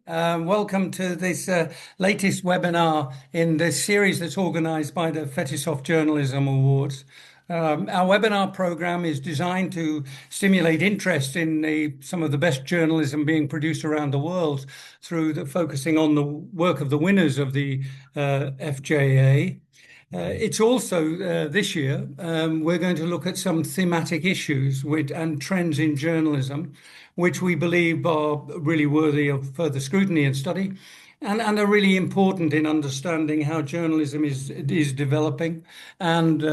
Welcome to this latest webinar in this series that's organized by the Fetisov Journalism Awards. Our webinar program is designed to stimulate interest in some of the best journalism being produced around the world through focusing on the work of the winners of the FJA. It's also this year we're going to look at some thematic issues and trends in journalism, which we believe are really worthy of further scrutiny and study, and are really important in understanding how journalism is developing, and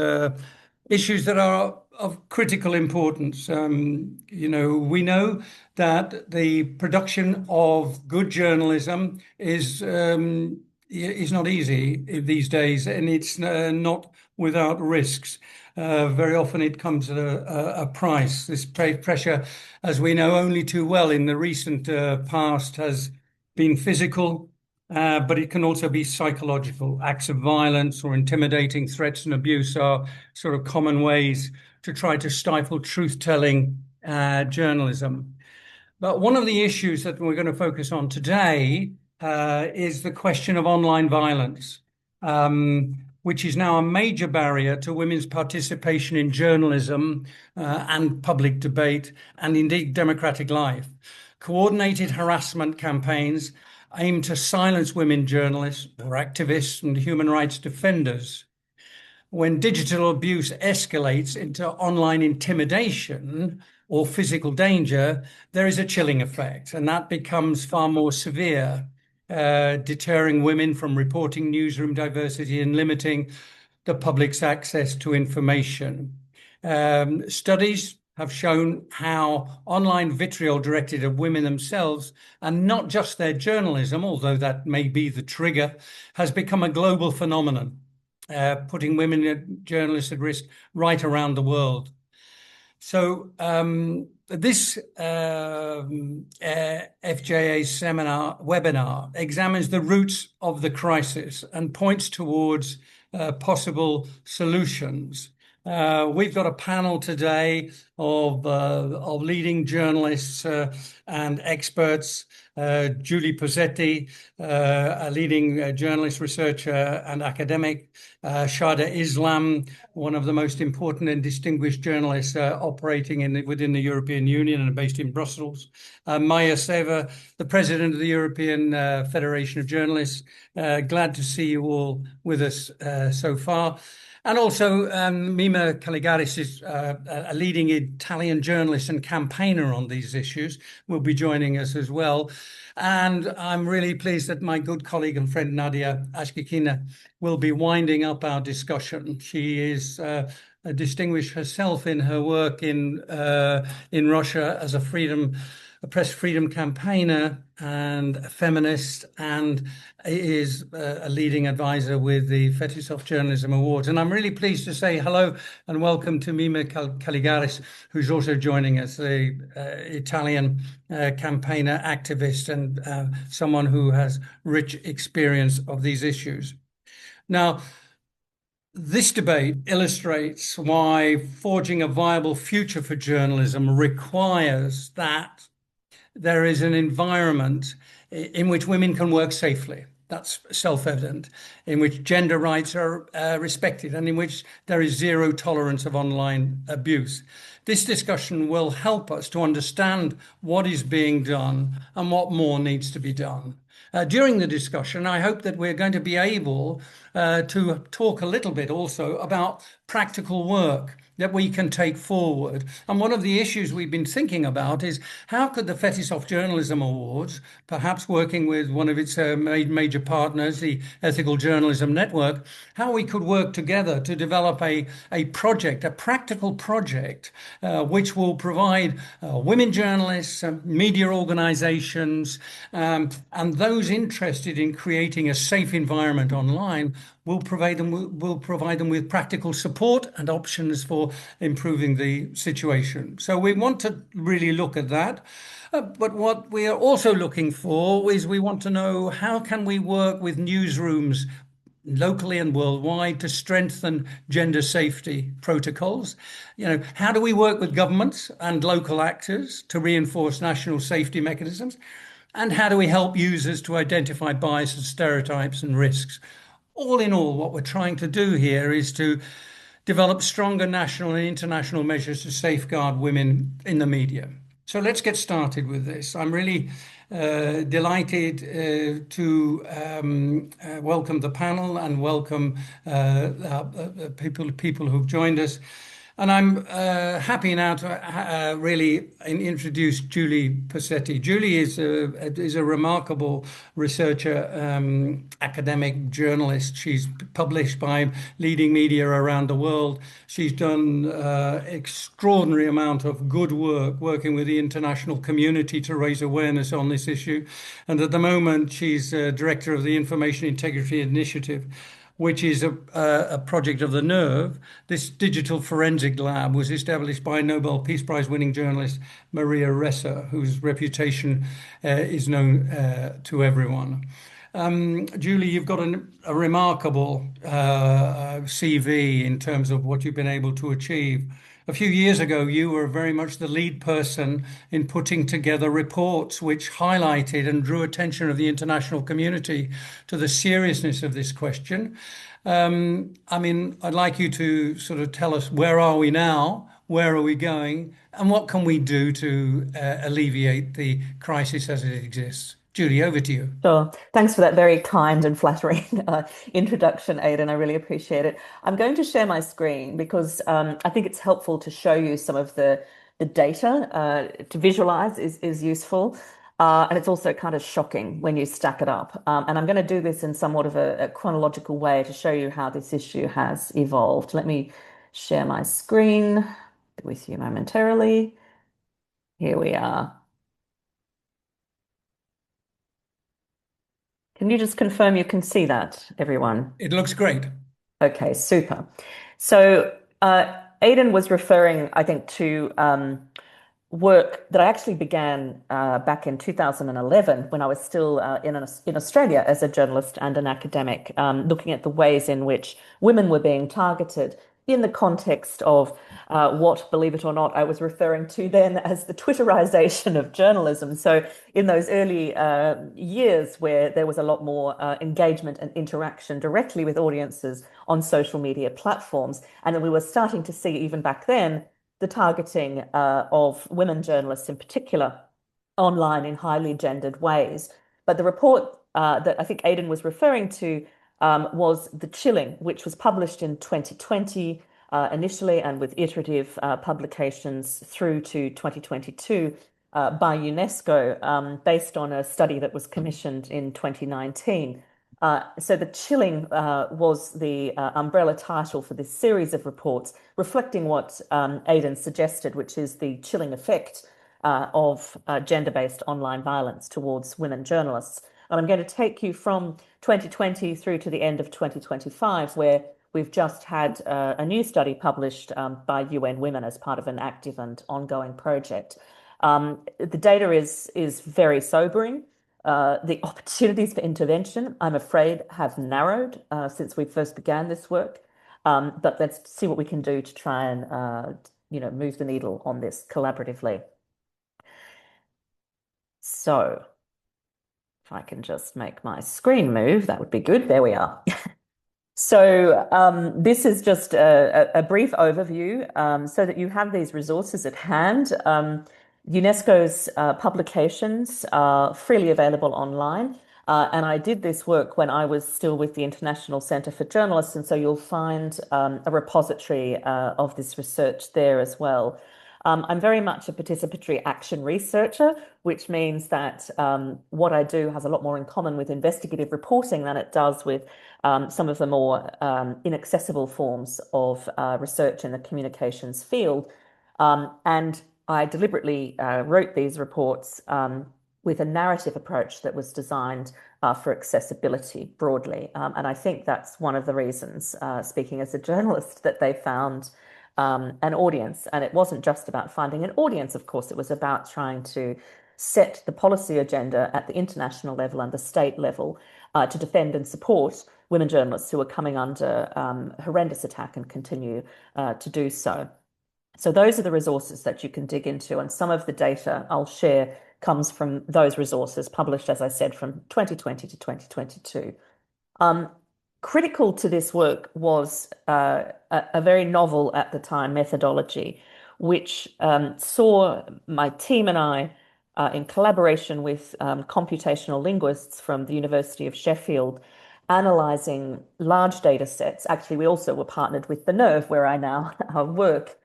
issues that are of critical importance. We know that the production of good journalism is not easy these days, and it's not without risks. Very often it comes at a price. This pressure, as we know only too well in the recent past, has been physical, but it can also be psychological. Acts of violence or intimidating threats and abuse are sort of common ways to try to stifle truth-telling journalism. But one of the issues that we're going to focus on today is the question of online violence, which is now a major barrier to women's participation in journalism and public debate, and indeed democratic life. Coordinated harassment campaigns aim to silence women journalists or activists and human rights defenders. When digital abuse escalates into online intimidation or physical danger, there is a chilling effect, and that becomes far more severe, deterring women from reporting newsroom diversity and limiting the public's access to information. Studies have shown how online vitriol directed at women themselves, and not just their journalism, although that may be the trigger, has become a global phenomenon, putting women journalists at risk right around the world. So this FJA webinar examines the roots of the crisis and points towards possible solutions. We've got a panel today of leading journalists and experts. Julie Posetti, a leading journalist, researcher, and academic. Shada Islam, one of the most important and distinguished journalists operating within the European Union and based in Brussels. Maja, Sever, the president of the European Federation of Journalists. Glad to see you all with us so far. And also, Mimma Caligaris is a leading Italian journalist and campaigner on these issues, will be joining us as well. And I'm really pleased that my good colleague and friend Nadia Azhgikhina will be winding up our discussion. She is distinguished herself in her work in Russia as a press freedom campaigner and a feminist, and is a leading advisor with the Fetisov Journalism Awards. And I'm really pleased to say hello and welcome to Mimma Caligaris, who's also joining us, the Italian campaigner, activist, and someone who has rich experience of these issues. Now, this debate illustrates why forging a viable future for journalism requires that there is an environment in which women can work safely. That's self-evident, in which gender rights are respected, and in which there is zero tolerance of online abuse. This discussion will help us to understand what is being done and what more needs to be done. During the discussion, I hope that we're going to be able to talk a little bit also about practical work that we can take forward. And one of the issues we've been thinking about is how could the Fetisov Journalism Awards, perhaps working with one of its major partners, the Ethical Journalism Network, how we could work together to develop a project, a practical project, which will provide women journalists, media organizations, and those interested in creating a safe environment online. We'll provide them with practical support and options for improving the situation. So we want to really look at that. But what we are also looking for is we want to know how can we work with newsrooms locally and worldwide to strengthen gender safety protocols. How do we work with governments and local actors to reinforce national safety mechanisms? And how do we help users to identify biases, stereotypes, and risks? All in all, what we're trying to do here is to develop stronger national and international measures to safeguard women in the media. So let's get started with this. I'm really delighted to welcome the panel and welcome people who've joined us. And I'm happy now to really introduce Julie Posetti. Julie is a remarkable researcher, academic journalist. She's published by leading media around the world. She's done extraordinary amount of good work working with the international community to raise awareness on this issue. And at the moment, she's director of the Information Integrity Initiative, which is a project of the Nerve. This digital forensic lab was established by Nobel Peace Prize winning journalist Maria Ressa, whose reputation is known to everyone. Julie, you've got a remarkable CV in terms of what you've been able to achieve. A few years ago, you were very much the lead person in putting together reports which highlighted and drew attention of the international community to the seriousness of this question. I mean, I'd like you to sort of tell us, where are we now? Where are we going? And what can we do to alleviate the crisis as it exists? Julie, over to you. Sure. Thanks for that very kind and flattering introduction, Aidan. I really appreciate it. I'm going to share my screen because I think it's helpful to show you some of the data to visualize is useful. And it's also kind of shocking when you stack it up. And I'm going to do this in somewhat of a chronological way to show you how this issue has evolved. Let me share my screen with you momentarily. Here we are. Can you just confirm you can see that, everyone? It looks great. Okay, super. So Aidan was referring, I think, to work that I actually began back in 2011 when I was still in Australia as a journalist and an academic, looking at the ways in which women were being targeted in the context of what, believe it or not, I was referring to then as the Twitterization of journalism. So in those early years where there was a lot more engagement and interaction directly with audiences on social media platforms, and then we were starting to see even back then the targeting of women journalists in particular online in highly gendered ways. But the report that I think Aidan was referring to was The Chilling, which was published in 2020 initially and with iterative publications through to 2022 by UNESCO based on a study that was commissioned in 2019. So The Chilling was the umbrella title for this series of reports, reflecting what Aidan suggested, which is the chilling effect of gender-based online violence towards women journalists. And I'm going to take you from 2020 through to the end of 2025, where we've just had a new study published by UN Women as part of an active and ongoing project. The data is very sobering. The opportunities for intervention, I'm afraid, have narrowed since we first began this work. But let's see what we can do to try and move the needle on this collaboratively. So if I can just make my screen move, that would be good. There we are. So this is just a brief overview so that you have these resources at hand. UNESCO's publications are freely available online. And I did this work when I was still with the International Centre for Journalists. And so you'll find a repository of this research there as well. I'm very much a participatory action researcher, which means that what I do has a lot more in common with investigative reporting than it does with some of the more inaccessible forms of research in the communications field. And I deliberately wrote these reports with a narrative approach that was designed for accessibility broadly. And I think that's one of the reasons, speaking as a journalist, that they found an audience. And it wasn't just about finding an audience, of course, it was about trying to set the policy agenda at the international level and the state level to defend and support women journalists who are coming under horrendous attack and continue to do so. So those are the resources that you can dig into, and some of the data I'll share comes from those resources published, as I said, from 2020 to 2022. Critical to this work was a very novel at the time methodology, which saw my team and I, in collaboration with computational linguists from the University of Sheffield, analysing large data sets. Actually, we also were partnered with the Nerve, where I now work,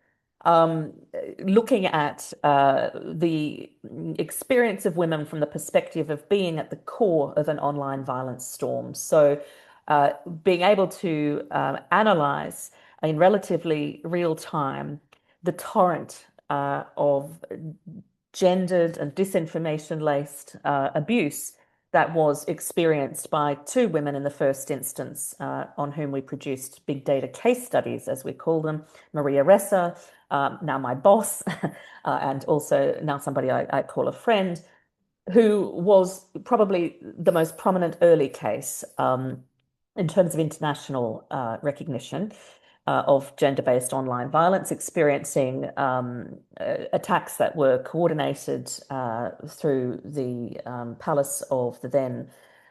looking at the experience of women from the perspective of being at the core of an online violence storm. So being able to analyze in relatively real time the torrent of gendered and disinformation-laced abuse that was experienced by two women in the first instance, on whom we produced big data case studies, as we call them, Maria Ressa, now my boss, and also now somebody I call a friend, who was probably the most prominent early case in terms of international recognition of gender-based online violence, experiencing attacks that were coordinated through the palace of the then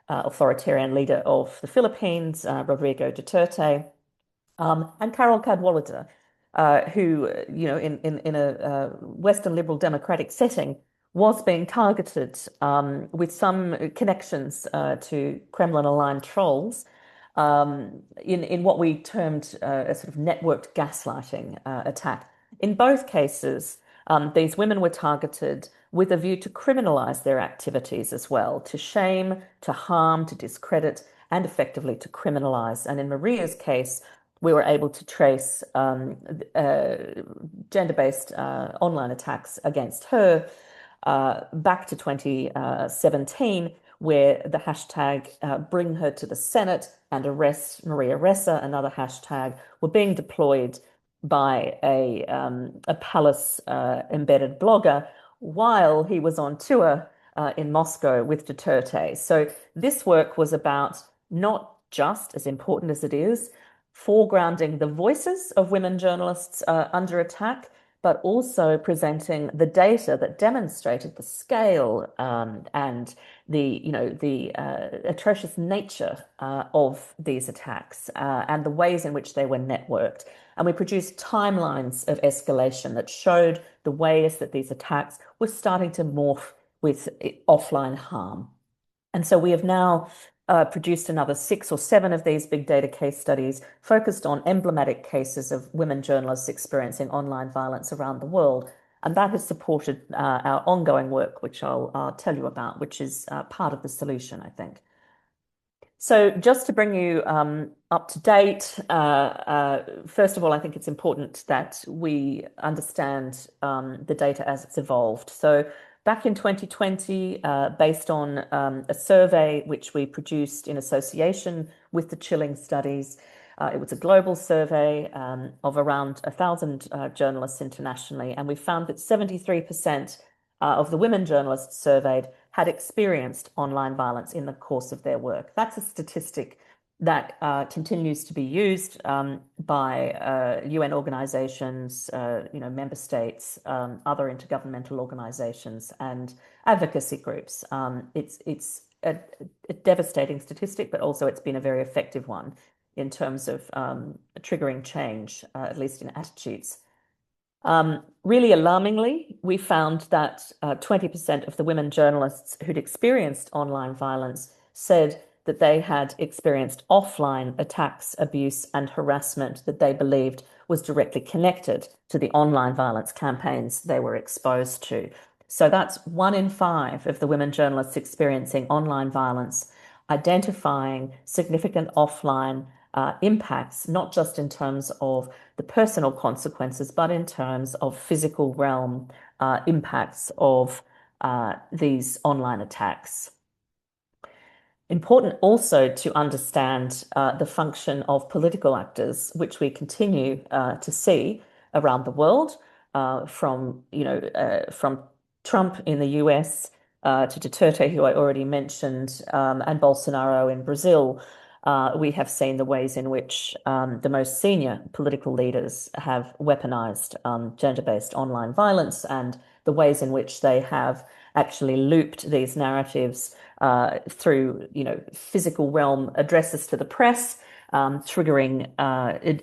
authoritarian leader of the Philippines, Rodrigo Duterte, and Carol Cadwallader, who, you know, in a Western liberal democratic setting, was being targeted with some connections to Kremlin-aligned trolls in what we termed a sort of networked gaslighting attack. In both cases, these women were targeted with a view to criminalize their activities as well, to shame, to harm, to discredit, and effectively to criminalize. And in Maria's case, we were able to trace gender-based online attacks against her back to 2017, where the hashtag Bring Her to the Senate and Arrest Maria Ressa, another hashtag, were being deployed by a palace embedded blogger while he was on tour in Moscow with Duterte. So this work was about, not just, as important as it is, foregrounding the voices of women journalists under attack, but also presenting the data that demonstrated the scale and the atrocious nature of these attacks and the ways in which they were networked. And we produced timelines of escalation that showed the ways that these attacks were starting to morph with offline harm. And so we have now produced another 6 or 7 of these big data case studies focused on emblematic cases of women journalists experiencing online violence around the world. And that has supported our ongoing work, which I'll tell you about, which is part of the solution, I think. So just to bring you up to date, first of all, I think it's important that we understand the data as it's evolved. So back in 2020, based on a survey which we produced in association with the Chilling Studies, it was a global survey of around 1,000 journalists internationally, and we found that 73% of the women journalists surveyed had experienced online violence in the course of their work. That's a statistic that continues to be used by UN organizations, member states, other intergovernmental organizations, and advocacy groups. It's a devastating statistic, but also it's been a very effective one in terms of triggering change, at least in attitudes. Really alarmingly, we found that 20% of the women journalists who'd experienced online violence said that they had experienced offline attacks, abuse, and harassment that they believed was directly connected to the online violence campaigns they were exposed to. So that's 1 in 5 of the women journalists experiencing online violence, identifying significant offline impacts, not just in terms of the personal consequences, but in terms of physical realm impacts of these online attacks. Important also to understand the function of political actors, which we continue to see around the world, from Trump in the US to Duterte, who I already mentioned, and Bolsonaro in Brazil. We have seen the ways in which the most senior political leaders have weaponized gender-based online violence, and the ways in which they have actually looped these narratives through, physical realm addresses to the press, triggering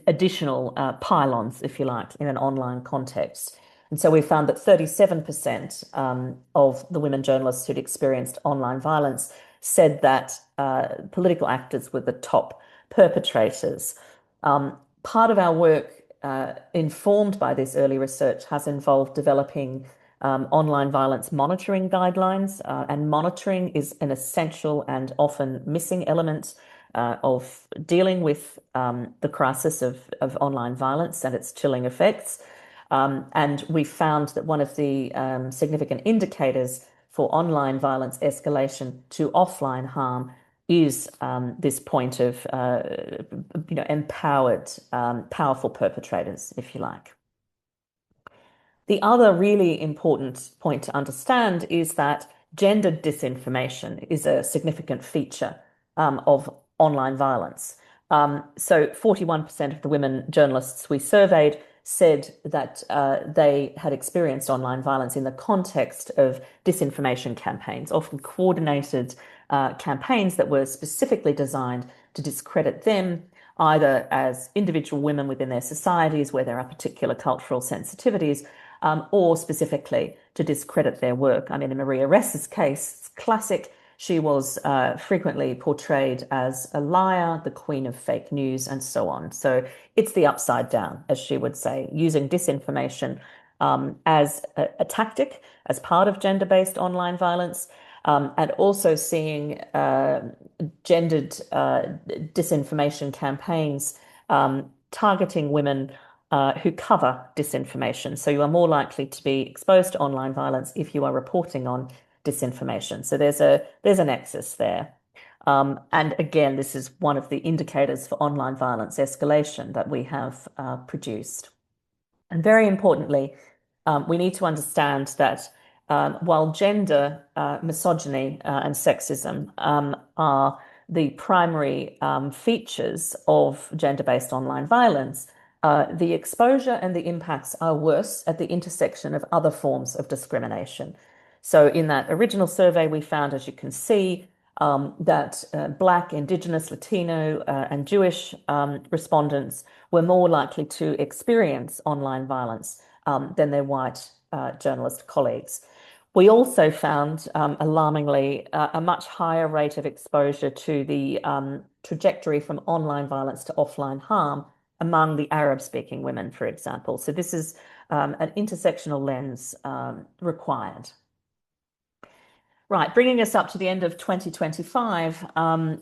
additional pylons, if you like, in an online context. And so we found that 37% of the women journalists who'd experienced online violence said that political actors were the top perpetrators. Part of our work, informed by this early research, has involved developing online violence monitoring guidelines, and monitoring is an essential and often missing element of dealing with the crisis of online violence and its chilling effects. And we found that one of the significant indicators for online violence escalation to offline harm is this point of, empowered, powerful perpetrators, if you like. The other really important point to understand is that gendered disinformation is a significant feature of online violence. So 41% of the women journalists we surveyed said that they had experienced online violence in the context of disinformation campaigns, often coordinated campaigns that were specifically designed to discredit them, either as individual women within their societies where there are particular cultural sensitivities, or specifically to discredit their work. I mean, in Maria Ressa's case, it's classic. She was frequently portrayed as a liar, the queen of fake news, and so on. So it's the upside down, as she would say, using disinformation as a tactic, as part of gender-based online violence, and also seeing gendered disinformation campaigns targeting women who cover disinformation. So you are more likely to be exposed to online violence if you are reporting on disinformation. So there's a nexus there. And again, this is one of the indicators for online violence escalation that we have produced. And very importantly, we need to understand that while gender, misogyny, and sexism are the primary features of gender-based online violence, the exposure and the impacts are worse at the intersection of other forms of discrimination. So in that original survey, we found, as you can see, that Black, Indigenous, Latino, and Jewish respondents were more likely to experience online violence than their white journalist colleagues. We also found, alarmingly, a much higher rate of exposure to the trajectory from online violence to offline harm among the Arab-speaking women, for example. So this is an intersectional lens required. Right, bringing us up to the end of 2025,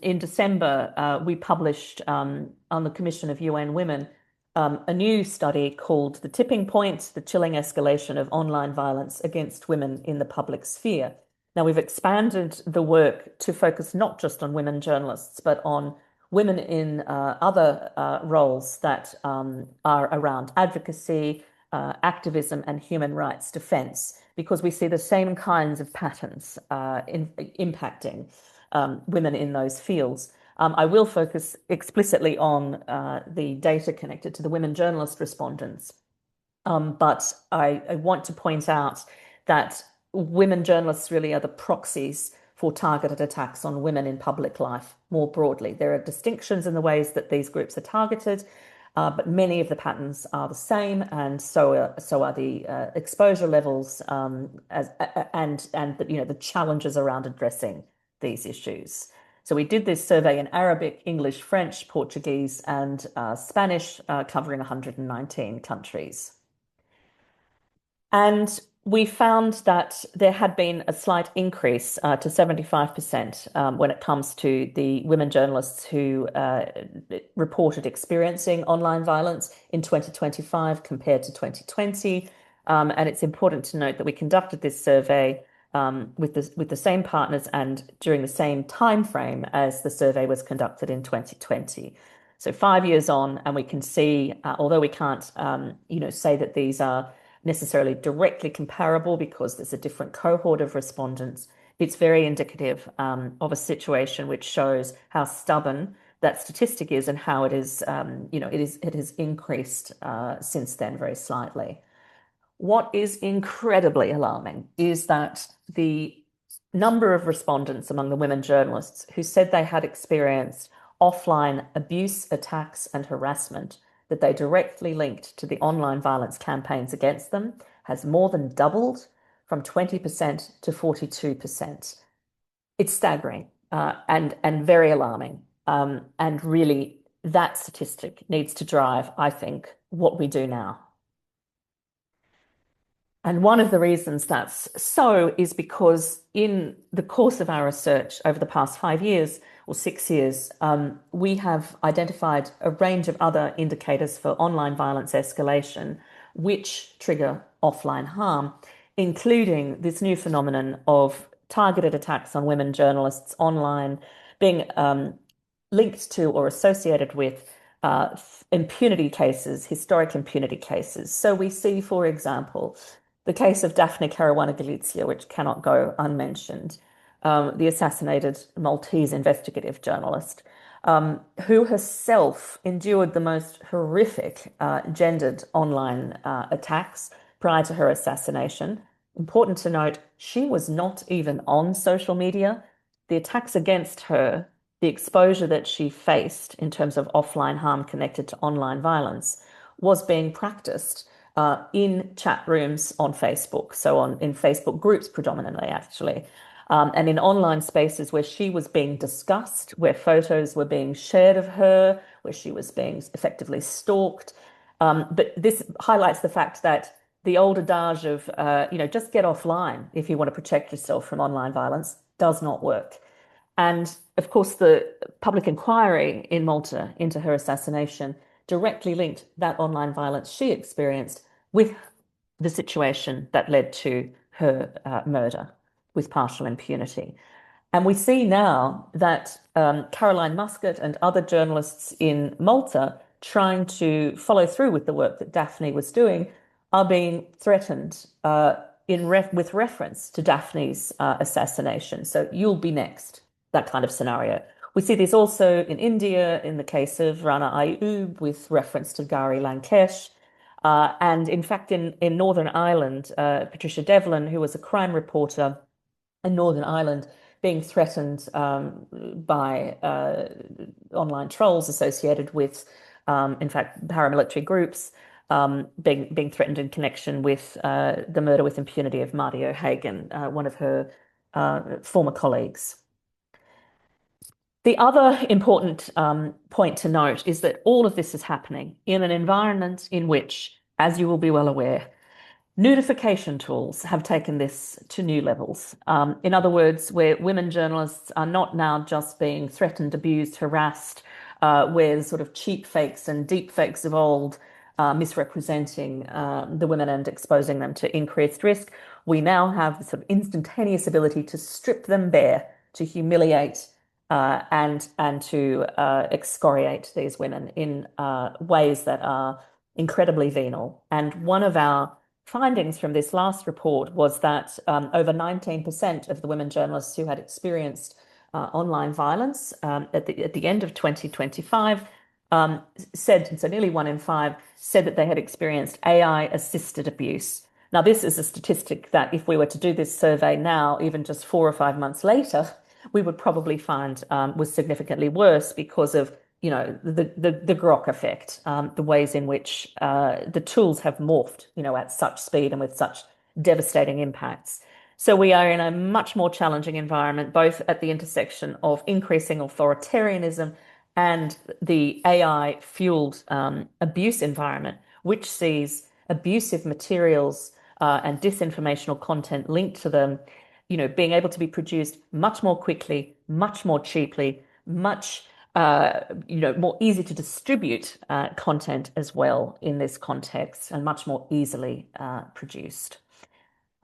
in December, we published on the Commission of UN Women a new study called The Tipping Point, the Chilling Escalation of Online Violence Against Women in the Public Sphere. Now, we've expanded the work to focus not just on women journalists, but on women in other roles that are around advocacy, activism, and human rights defense, because we see the same kinds of patterns impacting women in those fields. I will focus explicitly on the data connected to the women journalist respondents, but I want to point out that women journalists really are the proxies for targeted attacks on women in public life more broadly. There are distinctions in the ways that these groups are targeted, but many of the patterns are the same, and so are the exposure levels and the challenges around addressing these issues. So we did this survey in Arabic, English, French, Portuguese, and Spanish, covering 119 countries. And we found that there had been a slight increase to 75% when it comes to the women journalists who reported experiencing online violence in 2025 compared to 2020. And it's important to note that we conducted this survey with the same partners and during the same time frame as the survey was conducted in 2020. So 5 years on, and we can see, although we can't say that these are necessarily directly comparable because there's a different cohort of respondents, it's very indicative of a situation which shows how stubborn that statistic is and how it is, it has increased since then very slightly. What is incredibly alarming is that the number of respondents among the women journalists who said they had experienced offline abuse, attacks, and harassment that they directly linked to the online violence campaigns against them has more than doubled from 20% to 42%. It's staggering and very alarming. And really, that statistic needs to drive, I think, what we do now. And one of the reasons that's so is because in the course of our research over the past 5 years or 6 years, we have identified a range of other indicators for online violence escalation, which trigger offline harm, including this new phenomenon of targeted attacks on women journalists online being linked to or associated with impunity cases, historic impunity cases. So we see, for example, the case of Daphne Caruana Galizia, which cannot go unmentioned, the assassinated Maltese investigative journalist, who herself endured the most horrific gendered online attacks prior to her assassination. Important to note, she was not even on social media. The attacks against her, the exposure that she faced in terms of offline harm connected to online violence, was being practiced in chat rooms on Facebook, so in Facebook groups predominantly, actually, and in online spaces where she was being discussed, where photos were being shared of her, where she was being effectively stalked. But this highlights the fact that the old adage of, just get offline if you want to protect yourself from online violence does not work. And of course, the public inquiry in Malta into her assassination directly linked that online violence she experienced with the situation that led to her murder with partial impunity. And we see now that Caroline Muscat and other journalists in Malta trying to follow through with the work that Daphne was doing are being threatened with reference to Daphne's assassination. So you'll be next, that kind of scenario. We see this also in India in the case of Rana Ayub with reference to Gari Lankesh. And in fact, in Northern Ireland, Patricia Devlin, who was a crime reporter in Northern Ireland, being threatened by online trolls associated with, in fact, paramilitary groups, being threatened in connection with the murder with impunity of Marty O'Hagan, one of her former colleagues. The other important point to note is that all of this is happening in an environment in which, as you will be well aware, notification tools have taken this to new levels. In other words, where women journalists are not now just being threatened, abused, harassed, with sort of cheap fakes and deep fakes of old, misrepresenting the women and exposing them to increased risk. We now have the sort of instantaneous ability to strip them bare, to humiliate and to excoriate these women in ways that are incredibly venal. And one of our findings from this last report was that over 19% of the women journalists who had experienced online violence at the end of 2025 said, so nearly 1 in 5 said that they had experienced AI-assisted abuse. Now, this is a statistic that if we were to do this survey now, even just 4 or 5 months later, we would probably find was significantly worse because of the grok effect, the ways in which the tools have morphed, at such speed and with such devastating impacts. So we are in a much more challenging environment, both at the intersection of increasing authoritarianism and the AI-fueled abuse environment, which sees abusive materials and disinformational content linked to them, being able to be produced much more quickly, much more cheaply, much more easy to distribute content as well in this context, and much more easily produced.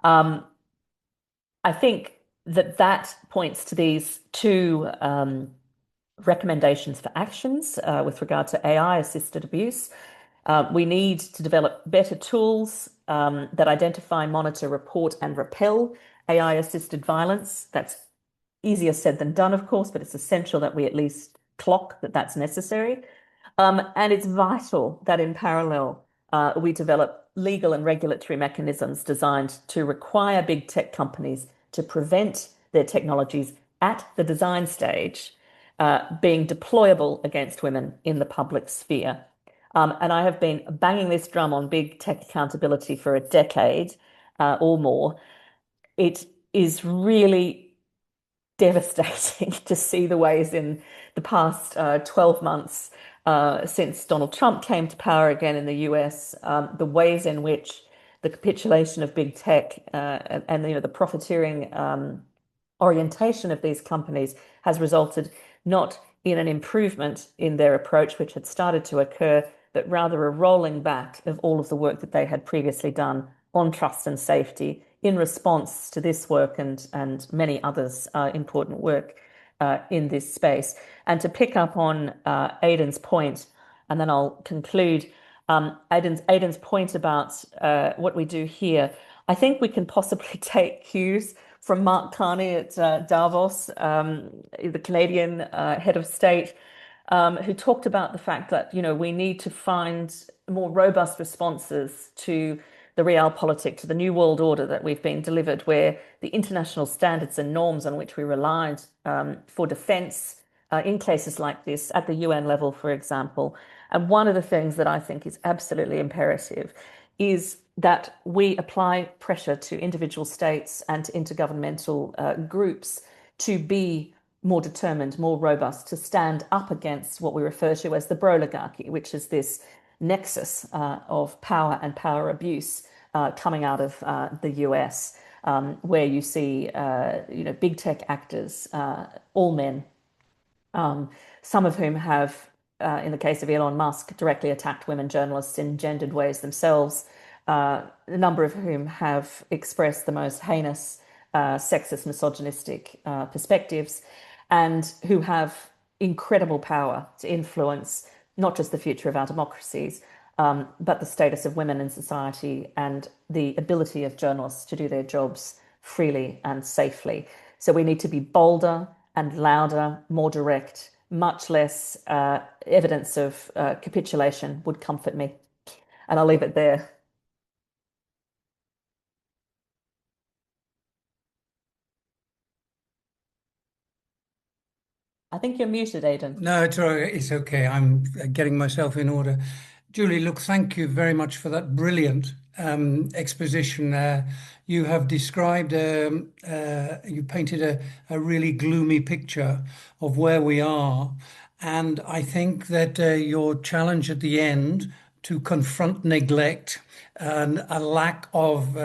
I think that points to these two recommendations for actions with regard to AI-assisted abuse. We need to develop better tools that identify, monitor, report, and repel AI-assisted violence. That's easier said than done, of course, but it's essential that we at least clock that that's necessary. And it's vital that in parallel, we develop legal and regulatory mechanisms designed to require big tech companies to prevent their technologies at the design stage being deployable against women in the public sphere. And I have been banging this drum on big tech accountability for a decade or more. It is really devastating to see the ways in the past 12 months since Donald Trump came to power again in the US, the ways in which the capitulation of big tech and the profiteering orientation of these companies has resulted not in an improvement in their approach, which had started to occur, but rather a rolling back of all of the work that they had previously done on trust and safety in response to this work and many others important work in this space. And to pick up on Aidan's point, and then I'll conclude, Aidan's point about what we do here, I think we can possibly take cues from Mark Carney at Davos, the Canadian head of state, who talked about the fact that, we need to find more robust responses to the realpolitik, to the new world order that we've been delivered, where the international standards and norms on which we relied for defense in cases like this at the UN level, for example. And one of the things that I think is absolutely imperative is that we apply pressure to individual states and to intergovernmental groups to be more determined, more robust, to stand up against what we refer to as the broligarchy, which is this nexus of power and power abuse coming out of the US, where you see, big tech actors, all men, some of whom have, in the case of Elon Musk, directly attacked women journalists in gendered ways themselves, a number of whom have expressed the most heinous sexist, misogynistic perspectives, and who have incredible power to influence not just the future of our democracies, but the status of women in society and the ability of journalists to do their jobs freely and safely. So we need to be bolder and louder, more direct. Much less evidence of capitulation would comfort me. And I'll leave it there. I think you're muted, Aidan. No, it's all right. It's okay. I'm getting myself in order. Julie, look, thank you very much for that brilliant exposition. You have described, you painted a really gloomy picture of where we are. And I think that your challenge at the end to confront neglect and a lack of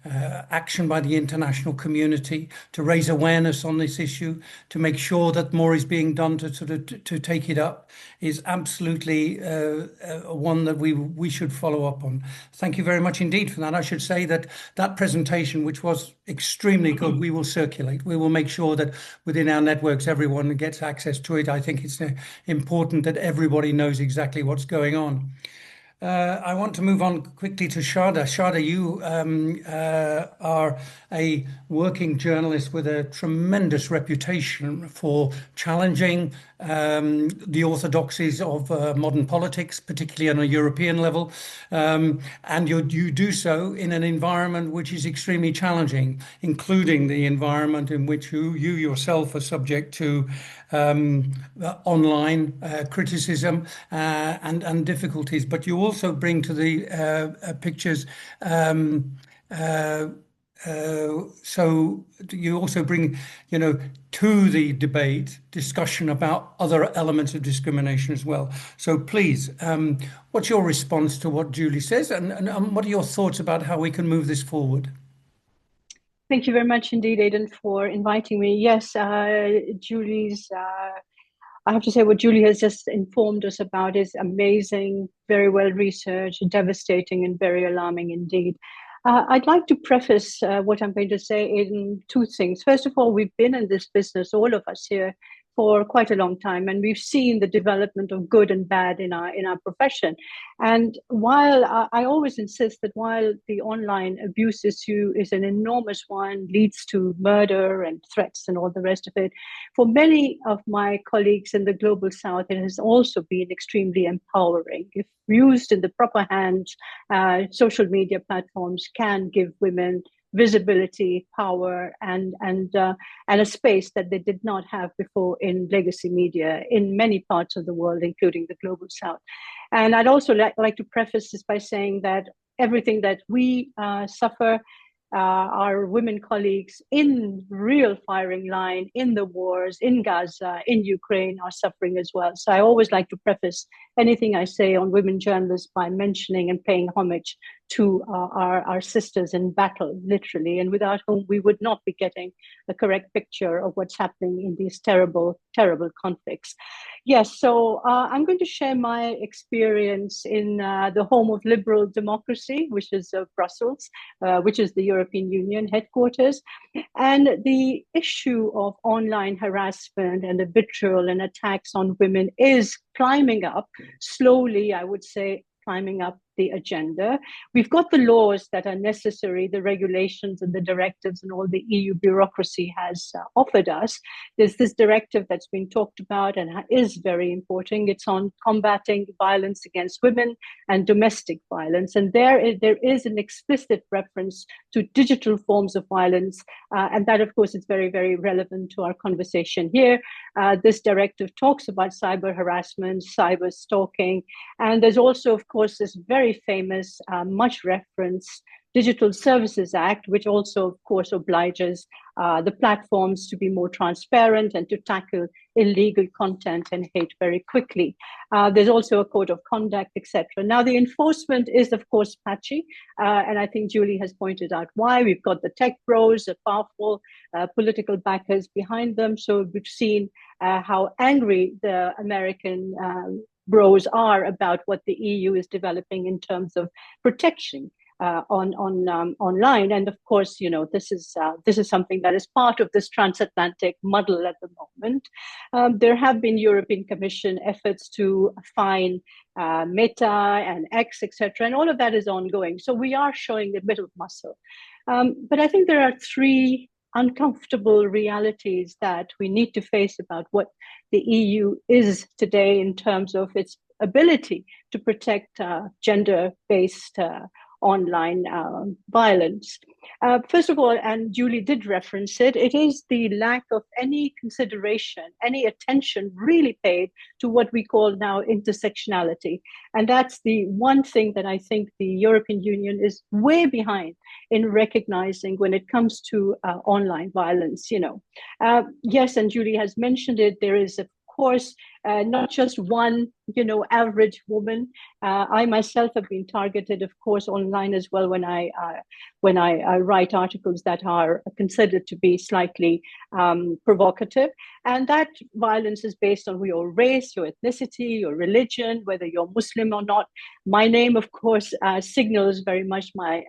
action by the international community to raise awareness on this issue, to make sure that more is being done to sort of to take it up, is absolutely one that we should follow up on. Thank you very much indeed for that. I should say that that presentation, which was extremely good, we will circulate. We will make sure that within our networks everyone gets access to it. I think it's important that everybody knows exactly what's going on. I want to move on quickly to Shada. Shada, you are a working journalist with a tremendous reputation for challenging the orthodoxies of modern politics, particularly on a European level. And you do so in an environment which is extremely challenging, including the environment in which you yourself are subject to online criticism and difficulties. But you also bring to the pictures so you also bring, to the debate discussion about other elements of discrimination as well. So please, what's your response to what Julie says, and what are your thoughts about how we can move this forward? Thank you very much indeed, Aidan, for inviting me. Yes, Julie's, I have to say what Julie has just informed us about is amazing, very well researched, devastating, and very alarming indeed. I'd like to preface what I'm going to say in two things. First of all, we've been in this business, all of us here, for quite a long time, and we've seen the development of good and bad in our profession. And while I always insist that while the online abuse issue is an enormous one, leads to murder and threats and all the rest of it, for many of my colleagues in the global south, it has also been extremely empowering. If used in the proper hands, social media platforms can give women visibility, power, and a space that they did not have before in legacy media in many parts of the world, including the global south. And I'd also like to preface this by saying that everything that we suffer, our women colleagues in real firing line, in the wars, in Gaza, in Ukraine, are suffering as well. So I always like to preface anything I say on women journalists by mentioning and paying homage to our sisters in battle, literally, and without whom we would not be getting the correct picture of what's happening in these terrible, terrible conflicts. Yes, so I'm going to share my experience in the home of liberal democracy, which is Brussels, which is the European Union headquarters. And the issue of online harassment and the vitriol and attacks on women is climbing up, slowly, I would say, climbing up the agenda. We've got the laws that are necessary, the regulations and the directives and all the EU bureaucracy has offered us. There's this directive that's been talked about and is very important. It's on combating violence against women and domestic violence. And there is an explicit reference to digital forms of violence. And that, of course, is very, very relevant to our conversation here. This directive talks about cyber harassment, cyber stalking. And there's also, of course, this very famous, much referenced Digital Services Act, which also, of course, obliges the platforms to be more transparent and to tackle illegal content and hate very quickly. There's also a code of conduct, etc. Now, the enforcement is, of course, patchy, and I think Julie has pointed out why. We've got the tech bros, the powerful political backers behind them. So we've seen how angry the American bros are about what the EU is developing in terms of protection online. And of course, you know, this is something that is part of this transatlantic muddle at the moment. There have been European Commission efforts to fine Meta and X, etc., and all of that is ongoing. So we are showing a bit of muscle. But I think there are three uncomfortable realities that we need to face about what the EU is today in terms of its ability to protect gender-based online violence. First of all, and Julie did reference it, it is the lack of any consideration, any attention really paid to what we call now intersectionality. And that's the one thing that I think the European Union is way behind in recognizing when it comes to online violence. You know, yes, and Julie has mentioned it, there is of course not just one, you know, average woman. I myself have been targeted, of course, online as well when I write articles that are considered to be slightly provocative. And that violence is based on your race, your ethnicity, your religion, whether you're Muslim or not. My name, of course, signals very much my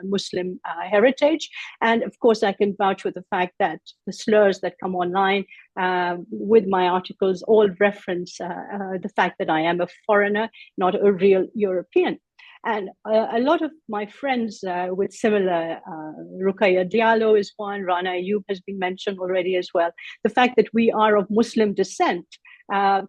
Muslim heritage. And of course, I can vouch for the fact that the slurs that come online with my articles all reference the fact that I am a foreigner, not a real European. And a lot of my friends with similar, Ruqayya Diallo is one, Rana Ayoub has been mentioned already as well. The fact that we are of Muslim descent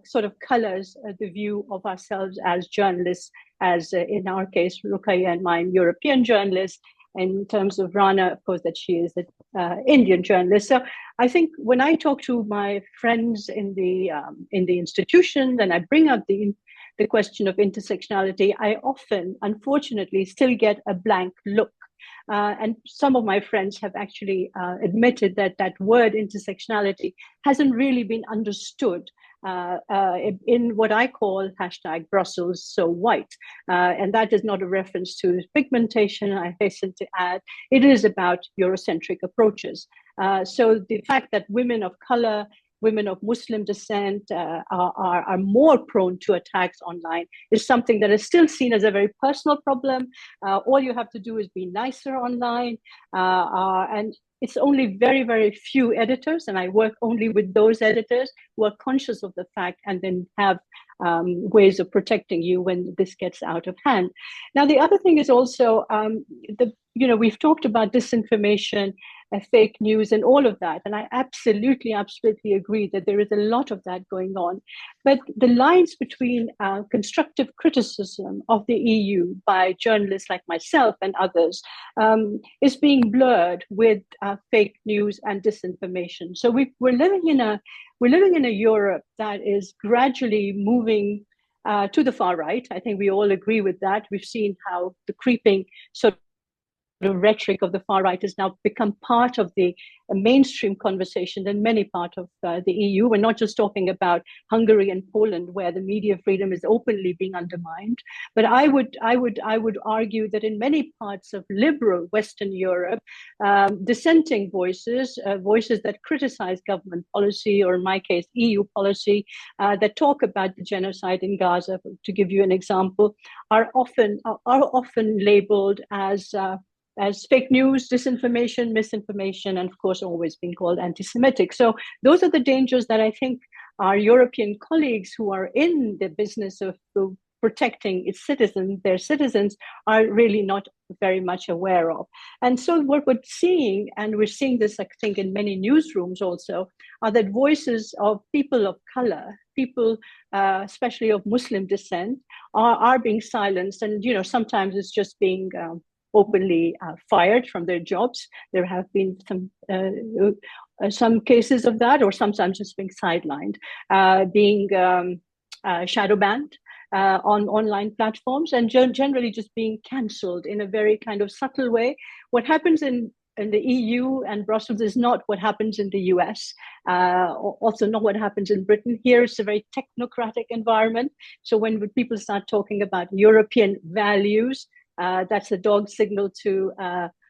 sort of colors the view of ourselves as journalists, as in our case, Ruqayya and mine, European journalists. In terms of Rana, of course, that she is an Indian journalist. So I think when I talk to my friends in the institutions and I bring up the question of intersectionality, I often, unfortunately, still get a blank look. And some of my friends have actually admitted that that word intersectionality hasn't really been understood in what I call hashtag Brussels so white. And that is not a reference to pigmentation, I hasten to add. It is about Eurocentric approaches. So the fact that women of color women of Muslim descent are more prone to attacks online is something that is still seen as a very personal problem. All you have to do is be nicer online, and it's only very, very few editors, and I work only with those editors who are conscious of the fact and then have ways of protecting you when this gets out of hand. Now, the other thing is also, we've talked about disinformation, fake news, and all of that. And I absolutely agree that there is a lot of that going on. But the lines between constructive criticism of the EU by journalists like myself and others is being blurred with fake news and disinformation. So we're living in a Europe that is gradually moving to the far right. I think we all agree with that. We've seen how the creeping sort of rhetoric of the far right has now become part of the mainstream conversation in many parts of the EU. We're not just talking about Hungary and Poland, where the media freedom is openly being undermined, but I would argue that in many parts of liberal Western Europe, dissenting voices that criticize government policy, or in my case, EU policy, that talk about the genocide in Gaza, to give you an example, are often labeled as fake news, disinformation, misinformation, and of course always being called anti-Semitic. So those are the dangers that I think our European colleagues who are in the business of protecting their citizens, are really not very much aware of. And so what we're seeing, and we're seeing this, I think, in many newsrooms also, are that voices of people of color, people especially of Muslim descent, are being silenced. And, sometimes it's just being openly fired from their jobs. There have been some cases of that, or sometimes just being sidelined, being shadow banned on online platforms, and generally just being cancelled in a very kind of subtle way. What happens in the EU and Brussels is not what happens in the US, also not what happens in Britain. Here it's a very technocratic environment. So when people start talking about European values, that's a dog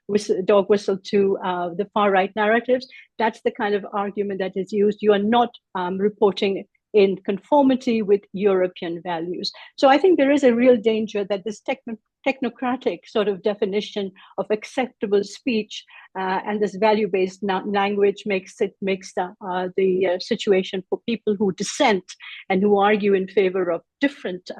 whistle to the far right narratives. That's the kind of argument that is used. You are not reporting in conformity with European values. So I think there is a real danger that this technocratic sort of definition of acceptable speech and this value-based language makes the situation for people who dissent and who argue in favor of different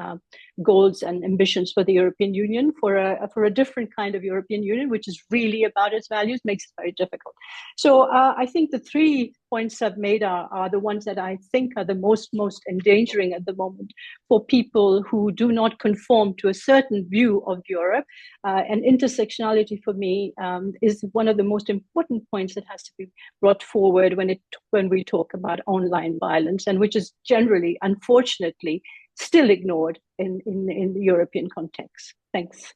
goals and ambitions for the European Union, for a different kind of European Union, which is really about its values, makes it very difficult. So I think the 3 points I've made are the ones that I think are the most endangering at the moment for people who do not conform to a certain view of Europe. And intersectionality for me is one of the most important points that has to be brought forward when we talk about online violence, and which is generally, unfortunately, still ignored in the European context. Thanks.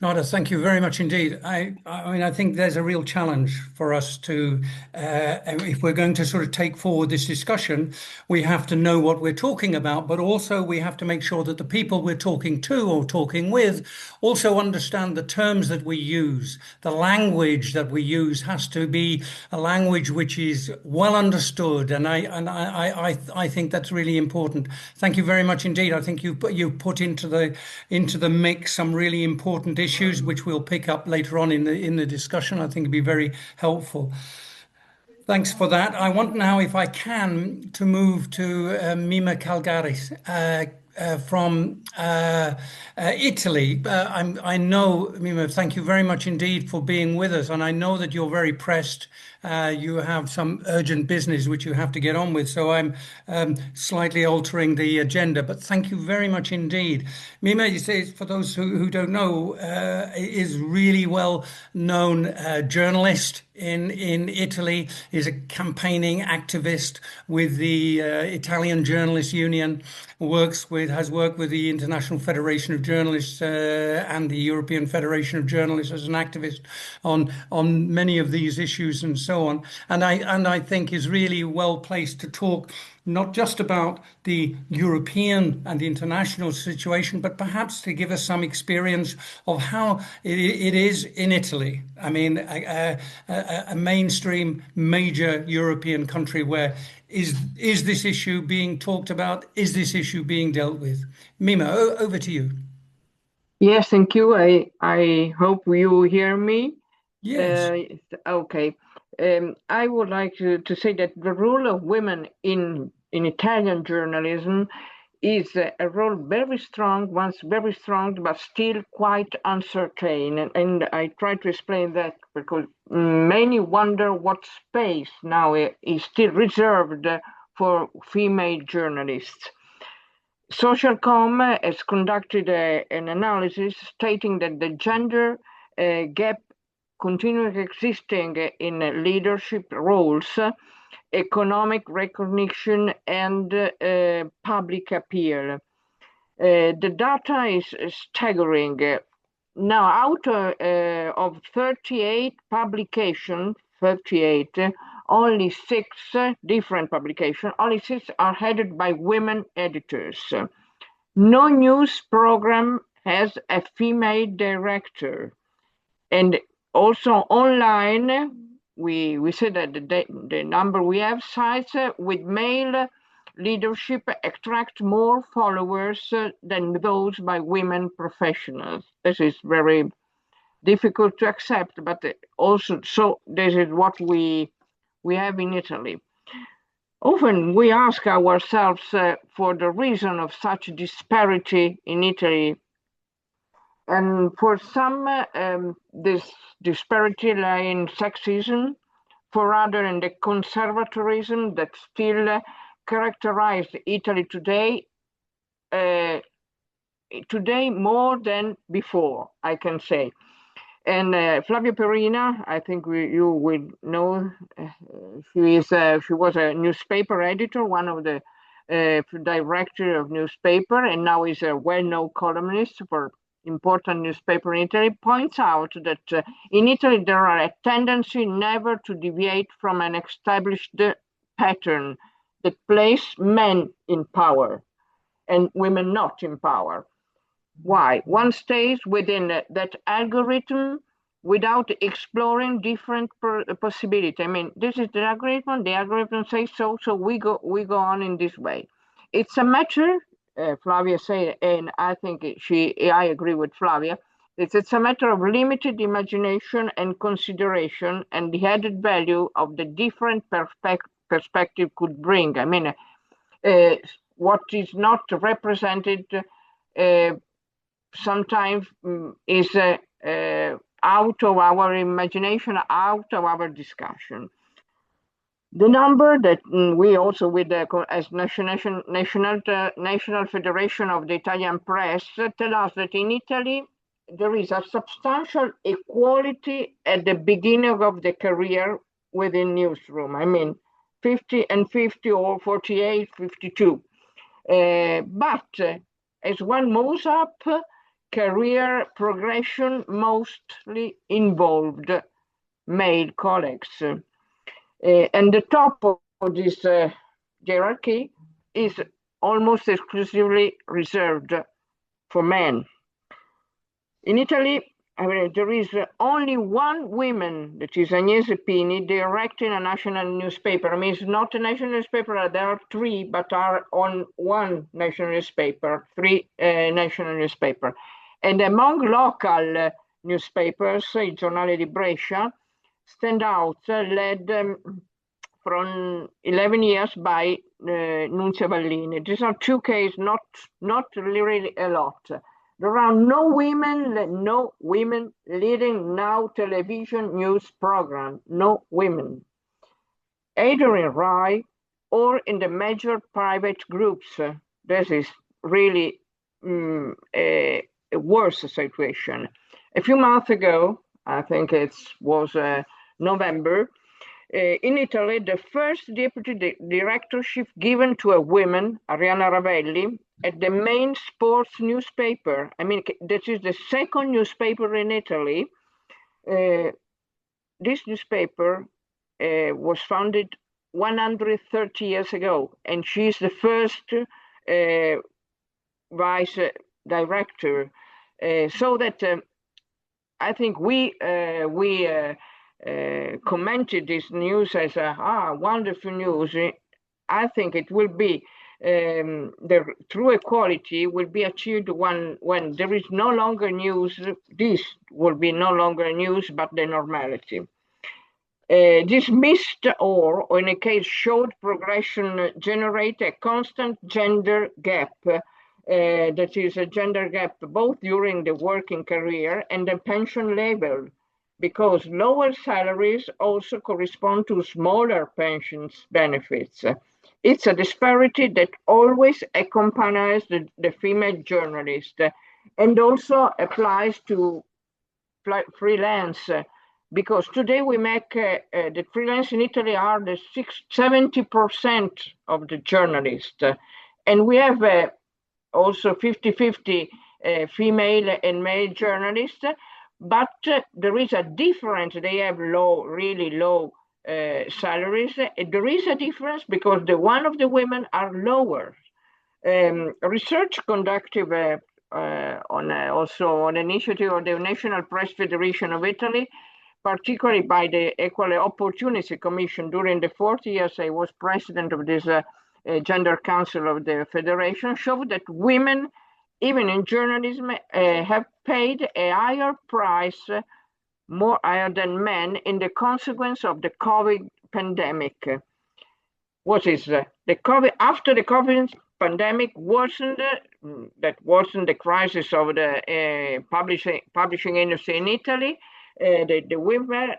Nada, thank you very much indeed. I mean, I think there's a real challenge for us to, if we're going to sort of take forward this discussion, we have to know what we're talking about, but also we have to make sure that the people we're talking to or talking with also understand the terms that we use. The language that we use has to be a language which is well understood, and I think that's really important. Thank you very much indeed. I think you've put into the mix some really important issues which we'll pick up later on in the discussion. I think it'd be very helpful. Thanks for that. I want now, if I can, to move to Mimma Caligaris from Italy. I know, Mimma, thank you very much indeed for being with us, and I know that you're very pressed. You have some urgent business which you have to get on with, so I'm slightly altering the agenda, but thank you very much indeed. Mimma, you say, for those who don't know, is really well-known journalist in Italy, is a campaigning activist with the Italian Journalists Union, has worked with the International Federation of Journalists and the European Federation of Journalists as an activist on many of these issues and so on. And I think is really well placed to talk not just about the European and the international situation, but perhaps to give us some experience of how it is in Italy. I mean, a mainstream major European country where is this issue being talked about? Is this issue being dealt with? Mimma, over to you. Yes, thank you. I hope you hear me. Yes. Okay. I would like to say that the role of women in Italian journalism is a role very strong, once very strong, but still quite uncertain. And I try to explain that because many wonder what space now is still reserved for female journalists. Socialcom has conducted an analysis stating that the gender gap continues existing in leadership roles, economic recognition, and public appeal. The data is staggering. Now, out of 38 publications, 38, only 6 different publications, only 6 are headed by women editors. No news program has a female director. And also online, we say that the number we have sites with male leadership attract more followers than those by women professionals. This is very difficult to accept, but also so this is what we have in Italy. Often we ask ourselves for the reason of such disparity in Italy. And for some, this disparity lies in sexism, for others in the conservatism that still characterize Italy today, today more than before, I can say. And Flavia Perina, I think you will know, she was a newspaper editor, one of the director of newspaper, and now is a well-known columnist for important newspaper in Italy, points out that in Italy there are a tendency never to deviate from an established pattern that place men in power and women not in power. Why? One stays within that algorithm without exploring different possibilities. I mean, this is the algorithm says so, so we go on in this way. It's a matter, Flavia said, and I think I agree with Flavia, it's a matter of limited imagination and consideration and the added value of the different perspective could bring. I mean, what is not represented sometimes is out of our imagination, out of our discussion. The number that we also, with as National Federation of the Italian Press, tell us that in Italy there is a substantial equality at the beginning of the career within newsroom. I mean, 50 and 50 or 48, 52. But as one moves up, career progression mostly involved male colleagues. And the top of this hierarchy is almost exclusively reserved for men. In Italy, I mean, there is only one woman, that is Agnese Pini, directing a national newspaper. I mean, it's not a national newspaper, there are 3, but are on one national newspaper, 3 national newspapers. And among local newspapers, Il Giornale di Brescia stand out, led from 11 years by Nunzia Vallini. These are 2 cases, not really a lot. There are no women leading now television news program, no women. Either in RAI or in the major private groups. This is really a worse situation. A few months ago, I think it was November, in Italy, the first deputy directorship given to a woman, Arianna Ravelli, at the main sports newspaper. I mean, this is the second newspaper in Italy. This newspaper was founded 130 years ago, and she's the first vice director. So that I think we commented this news as wonderful news. I think it will be the true equality will be achieved when there is no longer news. This will be no longer news, but the normality. This missed or in a case showed progression generate a constant gender gap. That is a gender gap both during the working career and the pension level, because lower salaries also correspond to smaller pensions benefits. It's a disparity that always accompanies the female journalist and also applies to freelance, because today we make the freelance in Italy are the 70% of the journalists, and we have also 50-50 female and male journalists, but there is a difference. They have really low salaries. There is a difference because one of the women are lower. Research conducted also on initiative of the National Press Federation of Italy, particularly by the Equal Opportunity Commission. During the 40 years I was president of this Gender Council of the Federation, showed that women, even in journalism, have paid a higher price, more higher than men, in the consequence of the COVID pandemic. What is the COVID? After the COVID pandemic wasn't the crisis of the publishing industry in Italy. The women,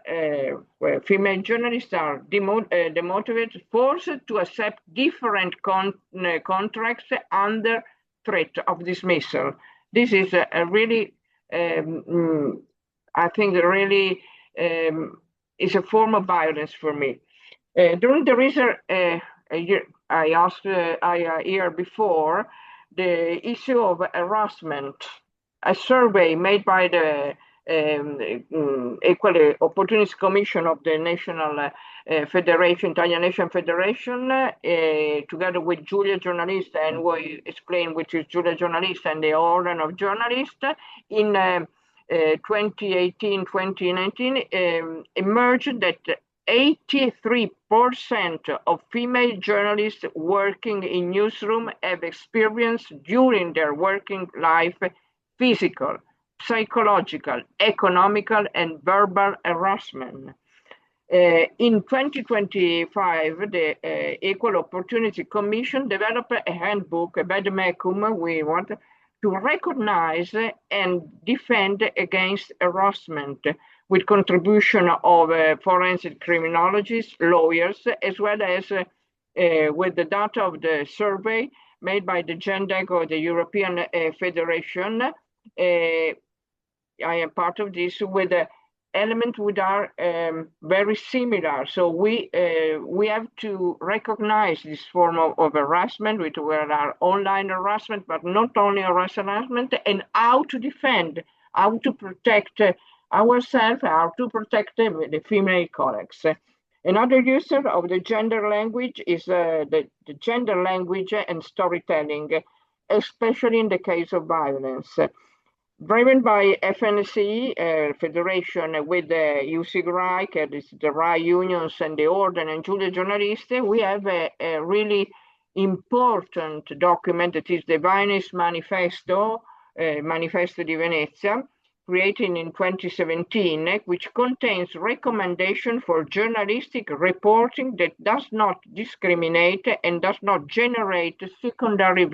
female journalists are demotivated, forced to accept different contracts under threat of dismissal. This is a really, I think, really is a form of violence for me. During the research, I asked a year before the issue of harassment. A survey made by the Equal Opportunities Commission of the National Federation, Italian Nation Federation, together with Giulia Journalista, and we explain which is Giulia Journalista and the Order of Journalists, in 2018-2019, emerged that 83% of female journalists working in newsroom have experienced during their working life physical, psychological, economical, and verbal harassment. In 2025, the Equal Opportunity Commission developed a handbook, a vademecum, we want to recognize and defend against harassment, with contribution of forensic criminologists, lawyers, as well as with the data of the survey made by the GenDeco, the European Federation. I am part of this with the elements which are very similar. So we have to recognize this form of harassment, which are online harassment, but not only harassment, and how to defend, how to protect ourselves, how to protect the female colleagues. Another user of the gender language is the gender language and storytelling, especially in the case of violence. Driven by FNC Federation with the UC Reich, the RAI unions and the Orden and Giulia Giornaliste, we have a really important document that is the Venice Manifesto, Manifesto di Venezia, created in 2017, which contains recommendations for journalistic reporting that does not discriminate and does not generate secondary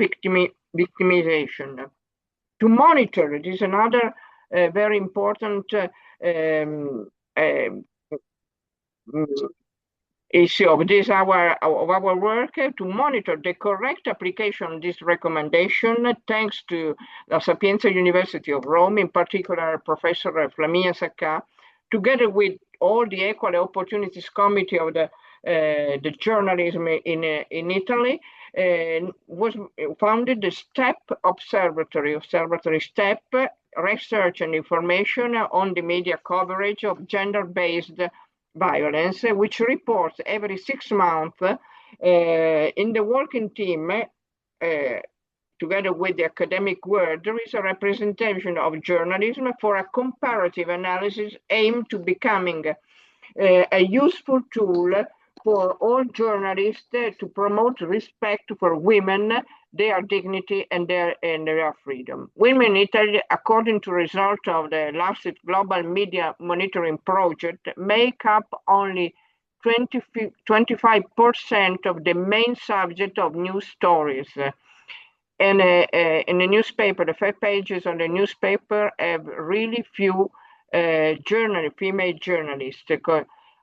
victimization. To monitor, it is another very important issue of this our work, to monitor the correct application of this recommendation, thanks to La Sapienza University of Rome, in particular Professor Flaminia Sacca, together with all the Equal Opportunities Committee of the journalism in Italy. Was founded the STEP Observatory STEP, research and information on the media coverage of gender-based violence, which reports every 6 months in the working team, together with the academic world, there is a representation of journalism for a comparative analysis aimed to becoming a useful tool for all journalists to promote respect for women, their dignity, and their freedom. Women in Italy, according to results of the last Global Media Monitoring Project, make up only 25% of the main subject of news stories. And in the newspaper, the 5 pages on the newspaper have really few female journalists.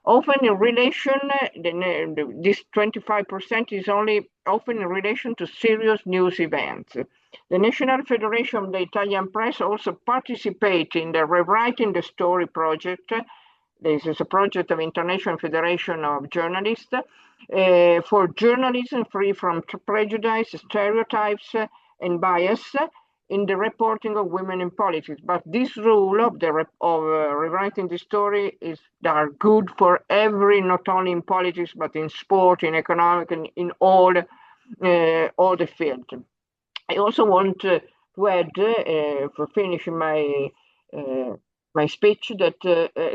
Often in relation, this 25% is only often in relation to serious news events. The National Federation of the Italian Press also participates in the Rewriting the Story project. This is a project of International Federation of Journalists for journalism free from prejudice, stereotypes, and bias in the reporting of women in politics. But this rule of rewriting the story are good for every, not only in politics, but in sport, in economic, and in all the fields. I also want to add, for finishing my speech, that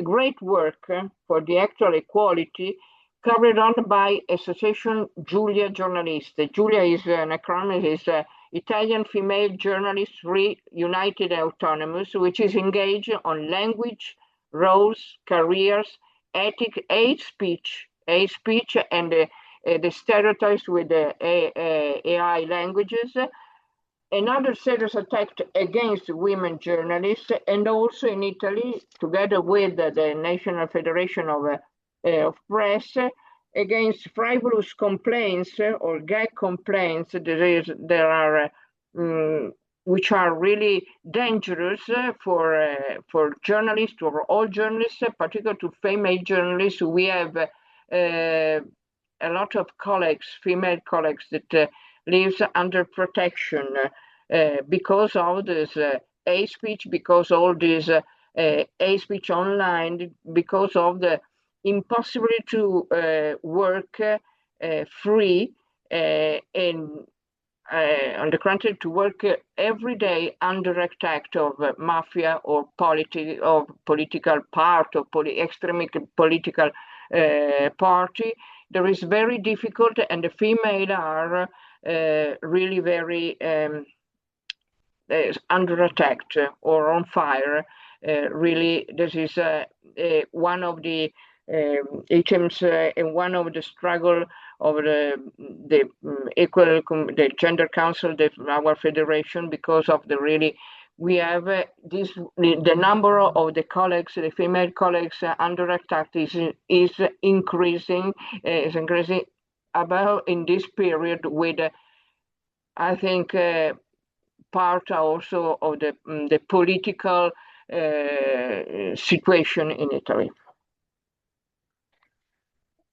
great work for the actual equality carried on by Association Giulia Giornaliste. Giulia is an acronym, is Italian Female Journalists Reunited Autonomous, which is engaged on language, roles, careers, ethics, hate speech, and the stereotypes with the AI languages. Another serious attack against women journalists, and also in Italy, together with the National Federation of Press, against frivolous complaints or gag complaints. There are which are really dangerous for journalists, or all journalists, particularly to female journalists. We have a lot of colleagues, female colleagues, that lives under protection because of this hate speech, because all this hate speech online, because of the impossibility to work free and on the contrary, to work every day under attack of mafia or political part or extreme political party. There is very difficult, and the female are really very under attack or on fire. Really, this is one of the items in one of the struggle of the gender council, our federation, because of the really we have the number of the colleagues, the female colleagues under attack is increasing about in this period with I think part also of the political situation in Italy.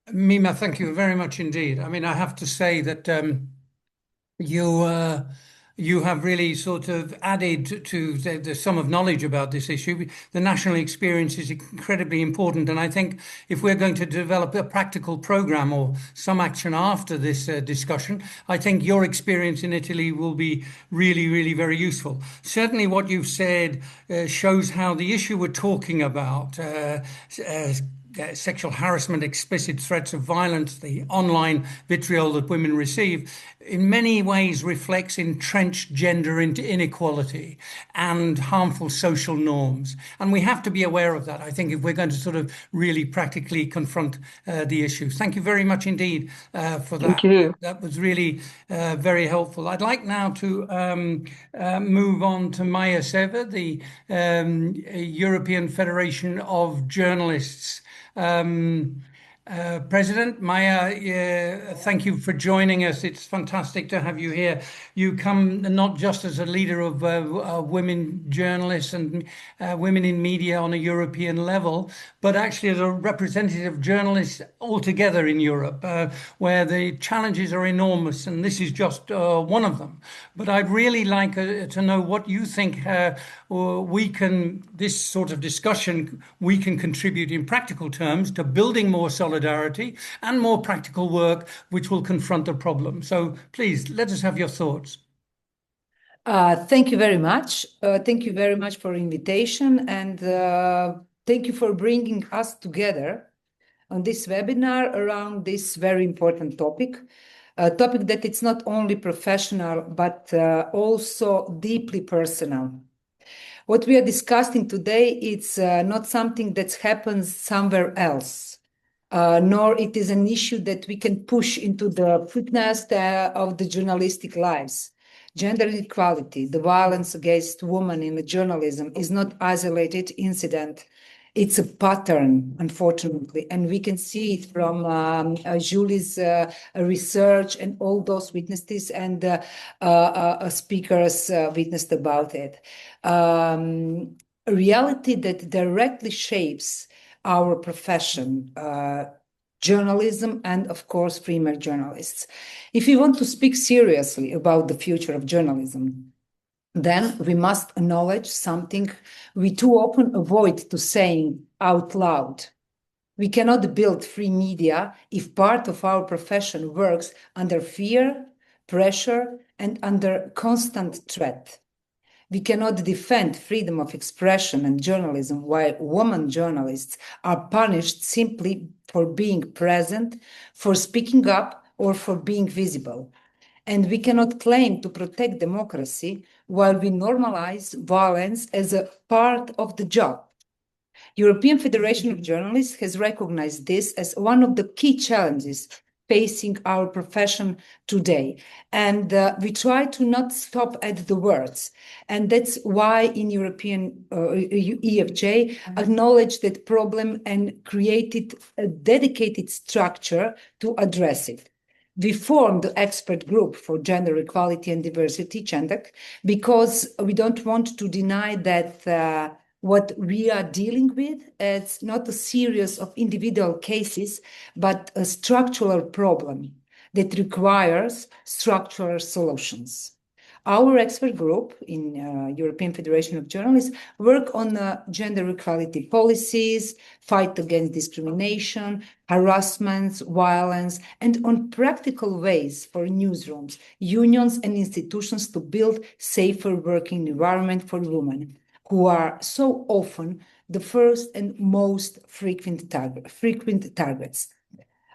Mimma, thank you very much indeed. I mean, I have to say that you have really sort of added to the sum of knowledge about this issue. The national experience is incredibly important, and I think if we're going to develop a practical program or some action after this discussion, I think your experience in Italy will be really, really very useful. Certainly what you've said shows how the issue we're talking about, sexual harassment, explicit threats of violence, the online vitriol that women receive, in many ways reflects entrenched gender inequality and harmful social norms. And we have to be aware of that, I think, if we're going to sort of really practically confront the issue. Thank you very much indeed for that. Thank you. That was really very helpful. I'd like now to move on to Maja Sever, the European Federation of Journalists. President Maja, thank you for joining us. It's fantastic to have you here. You come not just as a leader of women journalists and women in media on a European level, but actually as a representative of journalists altogether in Europe, where the challenges are enormous, and this is just one of them. But I'd really like to know what you think this sort of discussion, we can contribute in practical terms to building more solidarity and more practical work which will confront the problem. So please, let us have your thoughts. Thank you very much. Thank you very much for invitation, and thank you for bringing us together on this webinar around this very important topic. A topic that it's not only professional, but also deeply personal. What we are discussing today, it's not something that happens somewhere else, nor it is an issue that we can push into the footnotes of the journalistic lives. Gender equality, the violence against women in the journalism is not isolated incident. It's a pattern, unfortunately, and we can see it from Julie's research and all those witnesses and speakers witnessed about it. A reality that directly shapes our profession, journalism, and of course, female journalists. If we want to speak seriously about the future of journalism, then we must acknowledge something we too often avoid to saying out loud. We cannot build free media if part of our profession works under fear, pressure, and under constant threat. We cannot defend freedom of expression and journalism while women journalists are punished simply for being present, for speaking up, or for being visible. And we cannot claim to protect democracy while we normalize violence as a part of the job. European Federation of Journalists has recognized this as one of the key challenges facing our profession today. And we try to not stop at the words. And that's why in European EFJ acknowledged that problem and created a dedicated structure to address it. We formed the expert group for gender equality and diversity, GENDEC, because we don't want to deny that what we are dealing with is not a series of individual cases, but a structural problem that requires structural solutions. Our expert group in European Federation of Journalists work on gender equality policies, fight against discrimination, harassment, violence, and on practical ways for newsrooms, unions, and institutions to build safer working environment for women, who are so often the first and most frequent targets.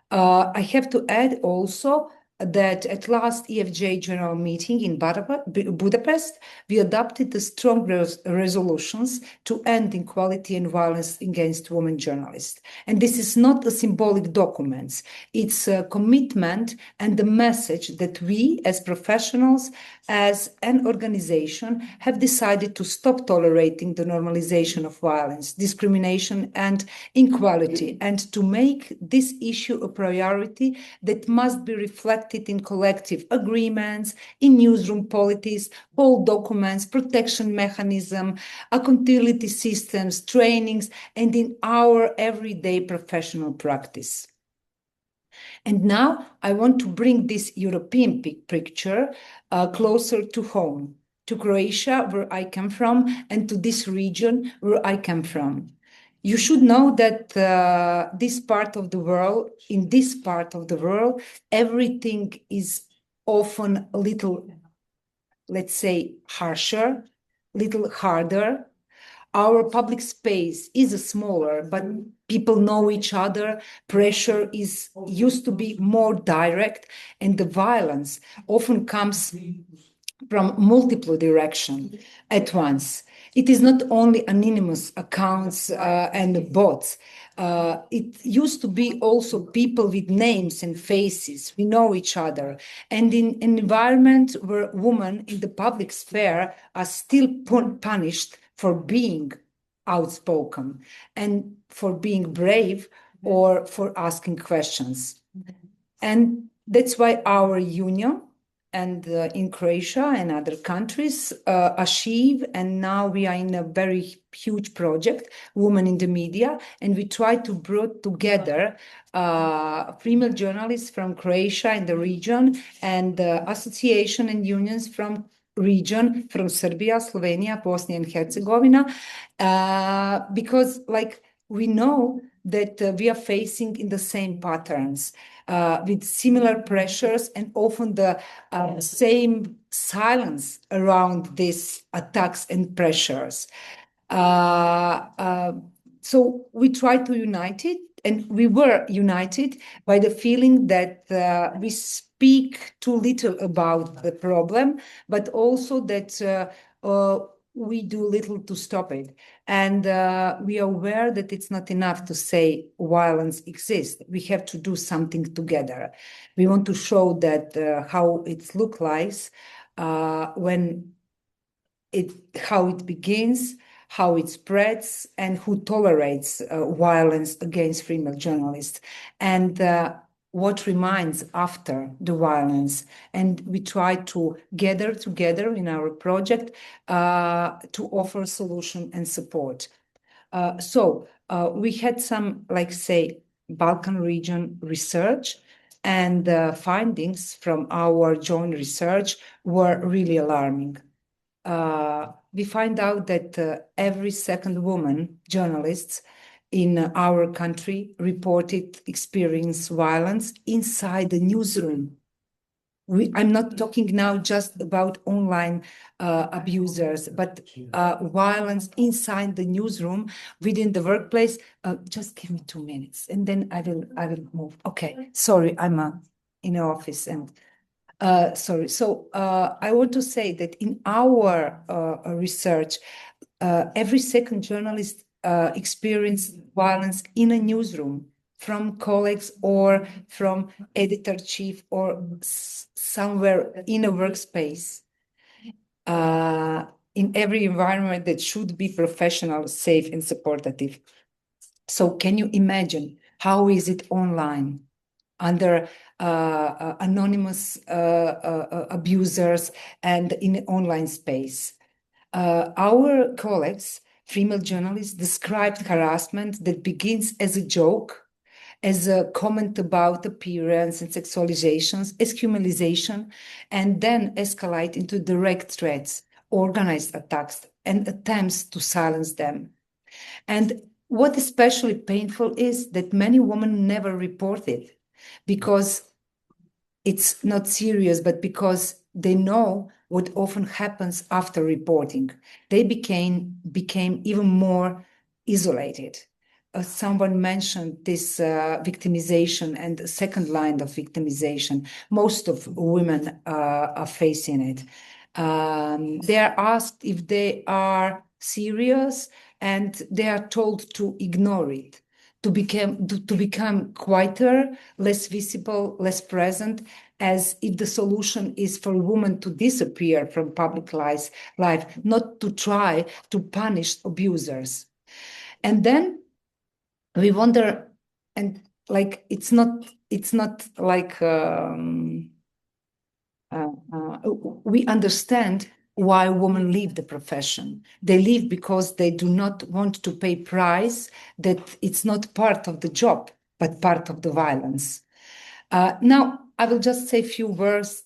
I have to add also that at last EFJ General Meeting in Budapest, we adopted the strong resolutions to end inequality and violence against women journalists. And this is not a symbolic document. It's a commitment and the message that we as professionals, as an organization, have decided to stop tolerating the normalization of violence, discrimination, and inequality, and to make this issue a priority that must be reflected in collective agreements, in newsroom policies, all documents, protection mechanism, accountability systems, trainings, and in our everyday professional practice. And now I want to bring this European picture closer to home, to Croatia, where I come from, and to this region where I come from. You should know that in this part of the world, everything is often a little, let's say, harsher, little harder. Our public space is smaller, but people know each other. Pressure used to be more direct, and the violence often comes from multiple directions at once. It is not only anonymous accounts and bots. It used to be also people with names and faces. We know each other. And in an environment where women in the public sphere are still punished for being outspoken and for being brave, or for asking questions. And that's why our union and in Croatia and other countries achieve, and now we are in a very huge project, Women in the Media, and we try to bring together female journalists from Croatia and the region, and association and unions from region, from Serbia, Slovenia, Bosnia and Herzegovina, because like we know that we are facing in the same patterns, with similar pressures and often the same silence around these attacks and pressures. So we try to unite it, and we were united by the feeling that we speak too little about the problem, but also that we do little to stop it. And we are aware that it's not enough to say violence exists. We have to do something together. We want to show that how it looks like when how it begins, how it spreads, and who tolerates violence against female journalists, and what remains after the violence. And we try to gather together in our project to offer solution and support. So we had some, like say, Balkan region research, and the findings from our joint research were really alarming. We find out that every second woman journalist in our country reported experience violence inside the newsroom. I'm not talking now just about online abusers, but violence inside the newsroom, within the workplace. Just give me 2 minutes, and then I will move. Okay, sorry, I'm in an office, and sorry. So I want to say that in our research, every second journalist experienced violence in a newsroom, from colleagues or from editor-chief or somewhere in a workspace, in every environment that should be professional, safe, and supportive. So can you imagine how is it online, under anonymous abusers and in online space? Our colleagues, female journalists, described harassment that begins as a joke, as a comment about appearance and sexualizations, as humanization, and then escalate into direct threats, organized attacks, and attempts to silence them. And what is especially painful is that many women never report it, because it's not serious, but because they know what often happens after reporting. They became even more isolated. Someone mentioned this victimization and the second line of victimization. Most of women are facing it. They are asked if they are serious, and they are told to ignore it, to become quieter, less visible, less present, as if the solution is for women to disappear from public life, not to try to punish abusers. And then we wonder, and like it's not like we understand why women leave the profession. They leave because they do not want to pay price, that it's not part of the job, but part of the violence. Now, I will just say a few words,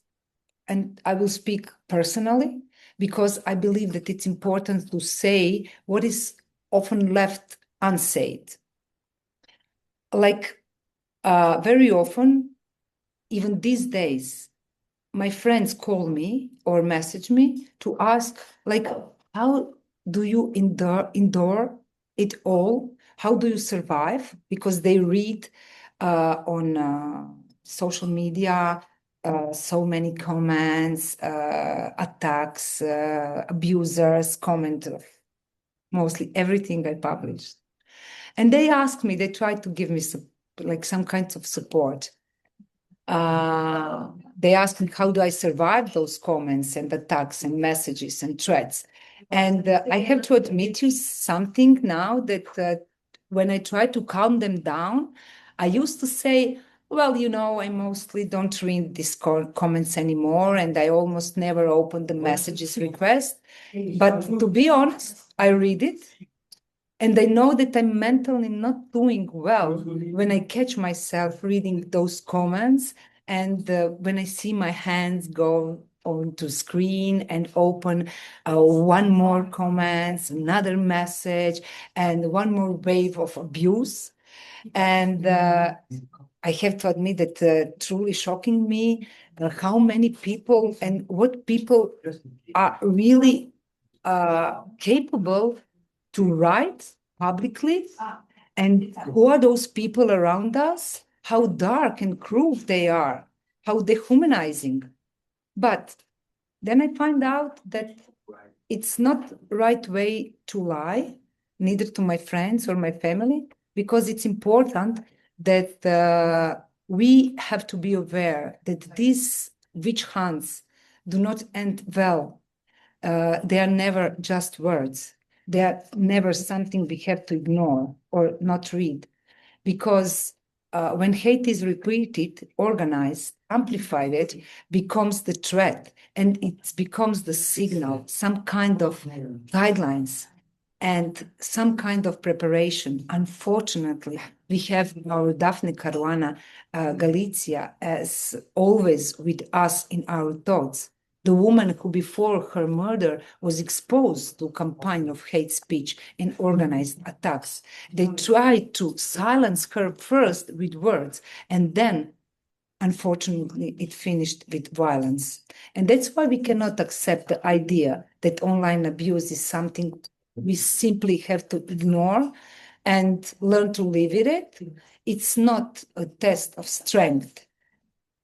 and I will speak personally, because I believe that it's important to say what is often left unsaid. Like very often, even these days, my friends call me or message me to ask, like, how do you endure it all? How do you survive? Because they read on social media so many comments, attacks, abusers, comment mostly everything I published. And they ask me, they try to give me some kinds of support. They ask me, how do I survive those comments and attacks and messages and threats? And I have to admit you something now, that when I try to calm them down, I used to say, well, I mostly don't read these comments anymore, and I almost never open the messages request. But to be honest, I read it, and I know that I'm mentally not doing well when I catch myself reading those comments, and when I see my hands go onto screen and open one more comment, another message, and one more wave of abuse. And I have to admit that truly shocking me how many people and what people are really capable to write publicly, and who are those people around us, how dark and cruel they are, how dehumanizing. But then I find out that it's not right way to lie, neither to my friends or my family, because it's important that we have to be aware that these witch hunts do not end well. They are never just words. They are never something we have to ignore or not read, because when hate is repeated, organized, amplified, it becomes the threat, and it becomes the signal, some kind of guidelines and some kind of preparation. Unfortunately, we have our Daphne Caruana Galizia as always with us in our thoughts. The woman who before her murder was exposed to a campaign of hate speech and organized attacks. They tried to silence her first with words, and then, unfortunately, it finished with violence. And that's why we cannot accept the idea that online abuse is something we simply have to ignore and learn to live with it. It's not a test of strength.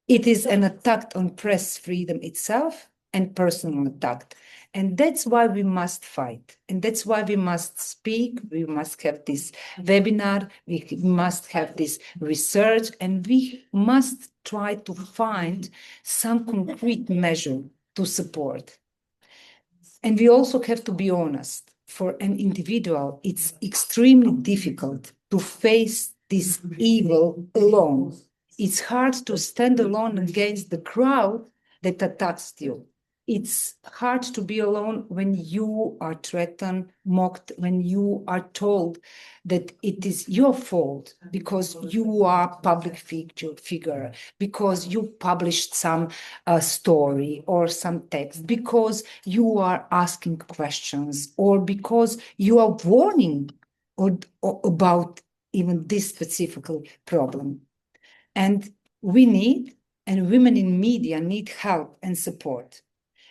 It is an attack on press freedom itself and personal attack. And that's why we must fight. And that's why we must speak. We must have this webinar. We must have this research. And we must try to find some concrete measure to support. And we also have to be honest. For an individual, it's extremely difficult to face this evil alone. It's hard to stand alone against the crowd that attacks you. It's hard to be alone when you are threatened, mocked, when you are told that it is your fault because you are a public figure, because you published some story or some text, because you are asking questions, or because you are warning or about even this specific problem. And we need, and women in media need help and support.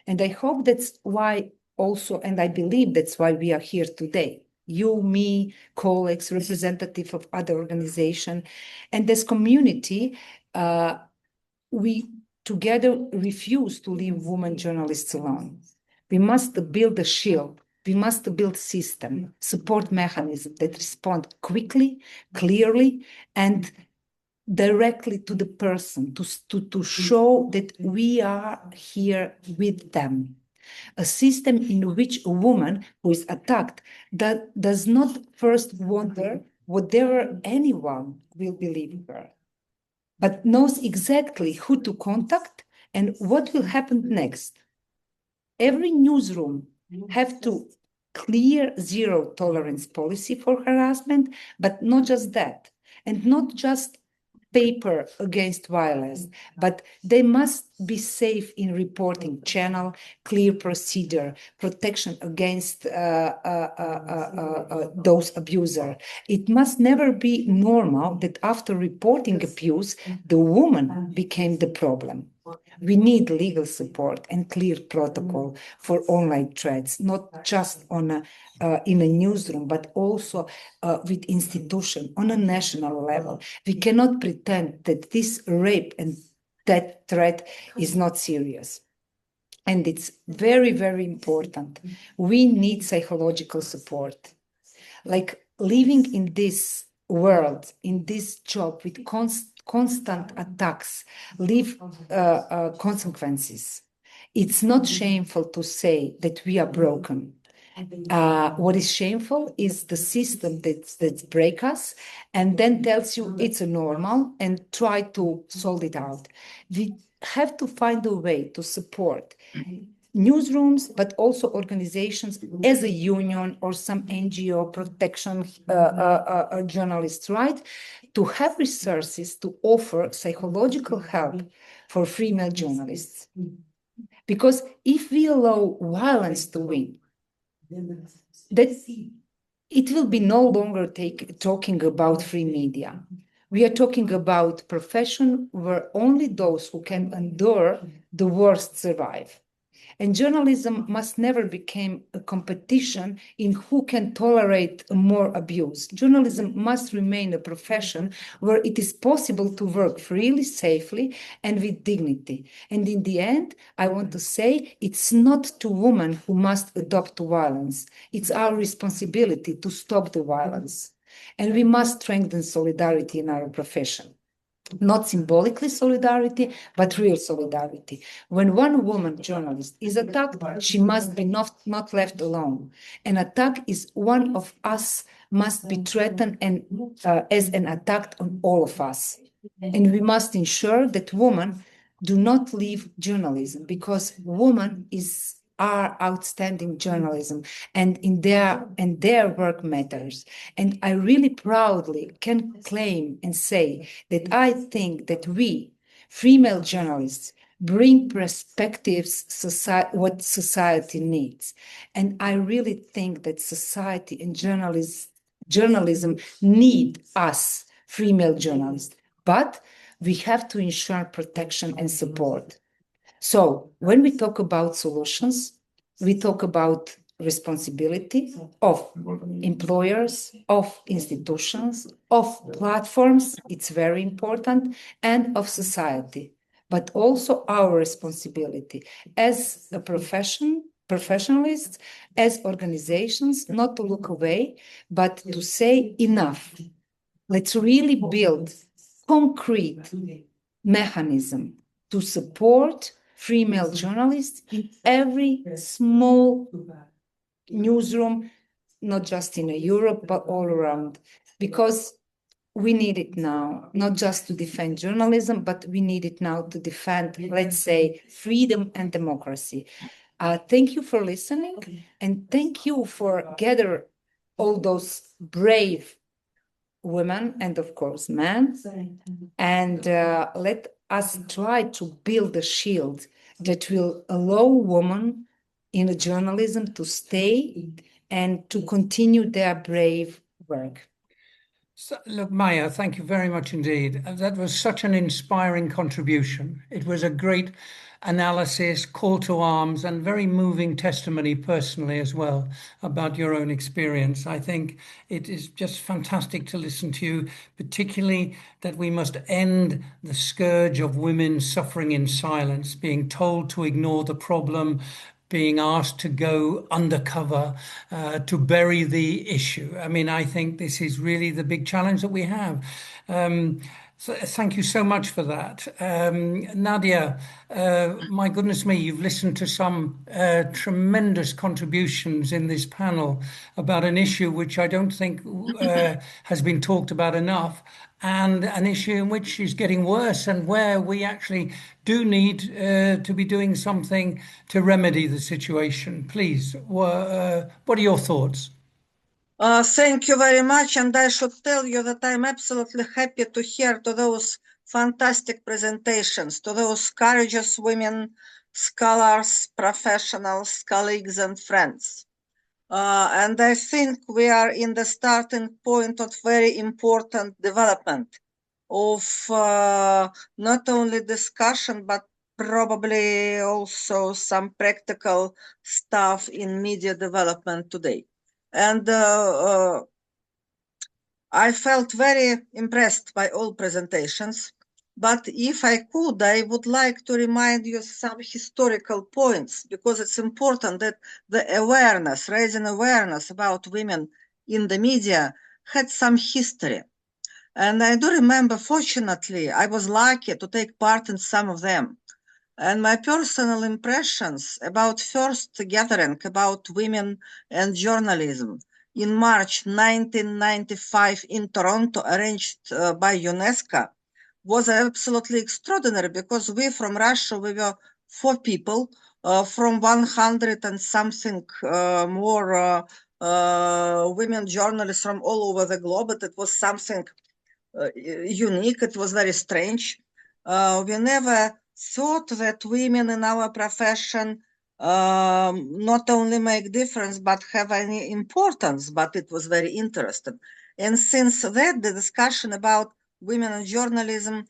And I hope that's why also, and I believe that's why we are here today. You, me, colleagues, representative of other organizations, and this community, we together refuse to leave women journalists alone. We must build a shield. We must build system, support mechanisms that respond quickly, clearly, and directly to the person, to show that we are here with them. A system in which a woman who is attacked that does not first wonder whether anyone will believe her, but knows exactly who to contact and what will happen next. Every newsroom have to clear zero tolerance policy for harassment, but not just that, and not just paper against violence, but they must be safe in reporting channel, clear procedure, protection against those abusers. It must never be normal that after reporting abuse, the woman became the problem. We need legal support and clear protocol for online threats, not just on in a newsroom, but also with institutions on a national level. We cannot pretend that this rape and that threat is not serious. And it's very, very important. We need psychological support. Like living in this world, in this job with constant attacks, leave consequences. It's not shameful to say that we are broken. What is shameful is the system that breaks us and then tells you it's a normal and try to solve it out. We have to find a way to support newsrooms, but also organizations as a union or some NGO protection journalists, right? To have resources to offer psychological help for female journalists. Because if we allow violence to win, that it will be no longer talking about free media. We are talking about profession where only those who can endure the worst survive. And journalism must never become a competition in who can tolerate more abuse. Journalism must remain a profession where it is possible to work freely, safely, and with dignity. And in the end, I want to say it's not to women who must adopt violence. It's our responsibility to stop the violence. And we must strengthen solidarity in our profession. Not symbolically solidarity, but real solidarity. When one woman journalist is attacked, she must be not left alone. An attack is one of us must be threatened and as an attack on all of us. And we must ensure that women do not leave journalism because women are outstanding journalism and their work matters. And I really proudly can claim and say that I think that we, female journalists, bring perspectives what society needs. And I really think that society and journalism need us, female journalists, but we have to ensure protection and support. So when we talk about solutions, we talk about responsibility of employers, of institutions, of platforms, it's very important, and of society, but also our responsibility as a professionalists, as organizations, not to look away, but to say enough. Let's really build concrete mechanism to support female journalists in every small newsroom, not just in Europe, but all around, because we need it now, not just to defend journalism, but we need it now to defend, let's say, freedom and democracy. Thank you for listening, and thank you for gathering all those brave women and, of course, men, and let us try to build a shield that will allow women in journalism to stay and to continue their brave work. So, look, Maja, thank you very much indeed. That was such an inspiring contribution. It was a great analysis, call to arms, and very moving testimony personally as well about your own experience. I think it is just fantastic to listen to you, particularly that we must end the scourge of women suffering in silence, being told to ignore the problem, being asked to go undercover, to bury the issue. I mean, I think this is really the big challenge that we have. So thank you so much for that. Nadia, my goodness me, you've listened to some tremendous contributions in this panel about an issue which I don't think has been talked about enough, and an issue in which is getting worse and where we actually do need to be doing something to remedy the situation. Please, what are your thoughts? Thank you very much, and I should tell you that I'm absolutely happy to hear to those fantastic presentations, to those courageous women, scholars, professionals, colleagues, and friends. And I think we are in the starting point of very important development of not only discussion, but probably also some practical stuff in media development today. And I felt very impressed by all presentations. But if I could, I would like to remind you some historical points, because it's important that the awareness, raising awareness about women in the media had some history. And I do remember, fortunately, I was lucky to take part in some of them. And my personal impressions about first gathering about women and journalism in March 1995 in Toronto, arranged by UNESCO, was absolutely extraordinary, because we from Russia, we were 4 people from 100 and something more women journalists from all over the globe. But it was something unique. It was very strange. We never thought that women in our profession not only make difference but have any importance, but it was very interesting. And since that, the discussion about women in journalism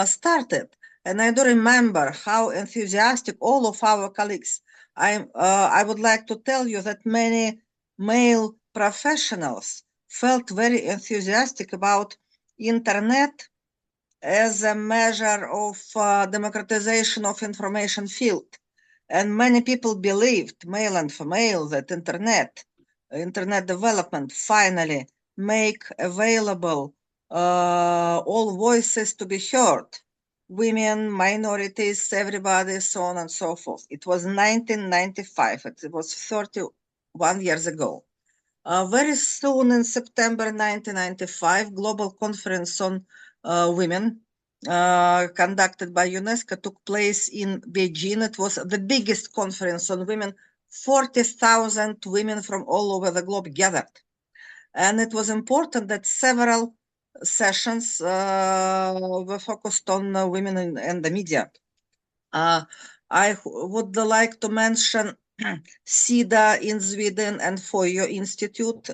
started. And I do remember how enthusiastic all of our colleagues. I would like to tell you that many male professionals felt very enthusiastic about internet as a measure of democratization of information field. And many people believed, male and female, that internet development finally make available all voices to be heard. Women, minorities, everybody, so on and so forth. It was 1995. It was 31 years ago. Very soon in September 1995, Global Conference on Women conducted by UNESCO took place in Beijing. It was the biggest conference on women. 40,000 women from all over the globe gathered. And it was important that several sessions were focused on women and the media. I would like to mention Shada in Sweden and FJA Institute.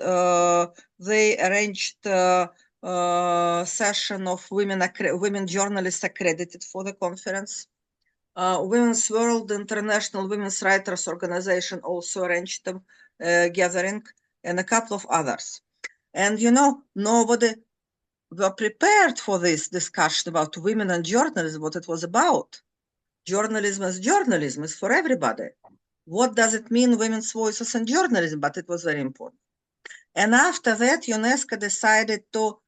They arranged session of women journalists accredited for the conference. Women's World International Women's Writers Organization also arranged a gathering, and a couple of others. And nobody were prepared for this discussion about women and journalism, what it was about. Journalism is for everybody. What does it mean, women's voices in journalism? But it was very important. And after that, UNESCO decided to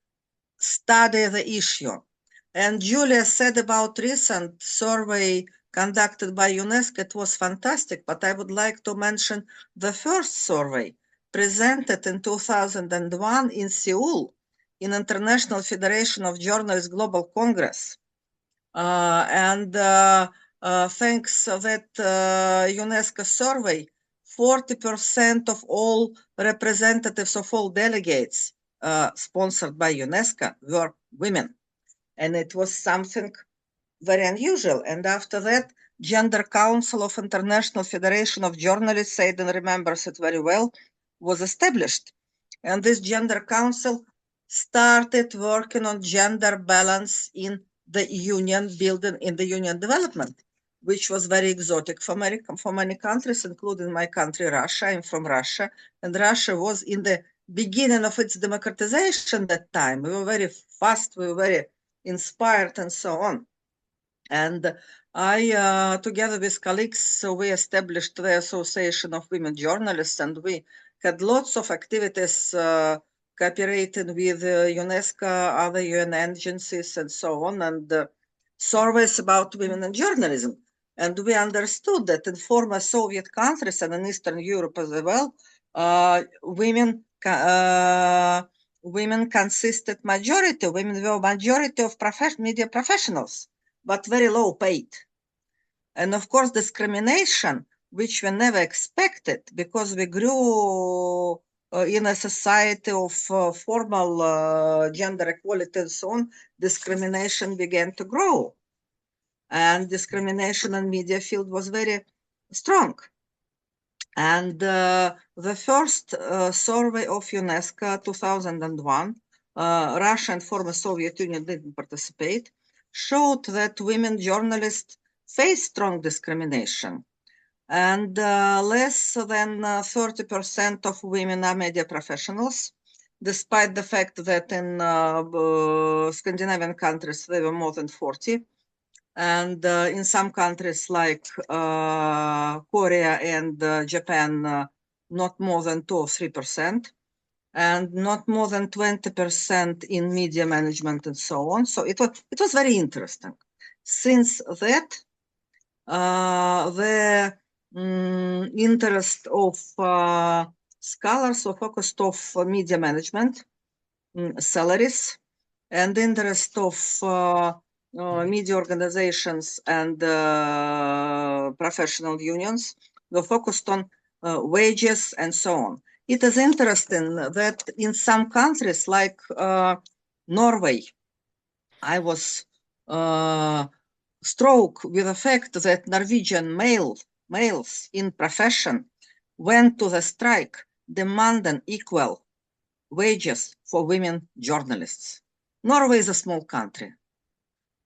study the issue. And Julia said about recent survey conducted by UNESCO, it was fantastic, but I would like to mention the first survey presented in 2001 in Seoul, in International Federation of Journalists Global Congress. Thanks to that UNESCO survey, 40% of all representatives of all delegates sponsored by UNESCO were women. And it was something very unusual. And after that, Gender Council of International Federation of Journalists, Aidan remembers it very well, was established. And this Gender Council started working on gender balance in the union building, in the union development, which was very exotic for many countries, including my country, Russia. I'm from Russia, and Russia was in the beginning of its democratization that time. We were very fast, we were very inspired, and so on. And I, together with colleagues, so we established the Association of Women Journalists, and we had lots of activities cooperating with UNESCO, other UN agencies, and so on, and surveys about women in journalism. And we understood that in former Soviet countries and in Eastern Europe as well, women consisted majority. Women were majority of media professionals, but very low paid. And of course, discrimination, which we never expected, because we grew in a society of formal gender equality and so on, discrimination began to grow. And discrimination in media field was very strong. And the first survey of UNESCO 2001, Russia and former Soviet Union didn't participate, showed that women journalists face strong discrimination. And less than 30% of women are media professionals, despite the fact that in Scandinavian countries, they were more than 40. And in some countries like Korea and Japan, not more than 2 or 3%, and not more than 20% in media management and so on. So it was very interesting. Since that, the interest of scholars were focused of media management, salaries, and interest of media organizations and professional unions were focused on wages and so on. It is interesting that in some countries like Norway, I was struck with the fact that Norwegian males in profession went to the strike demanding equal wages for women journalists. Norway is a small country.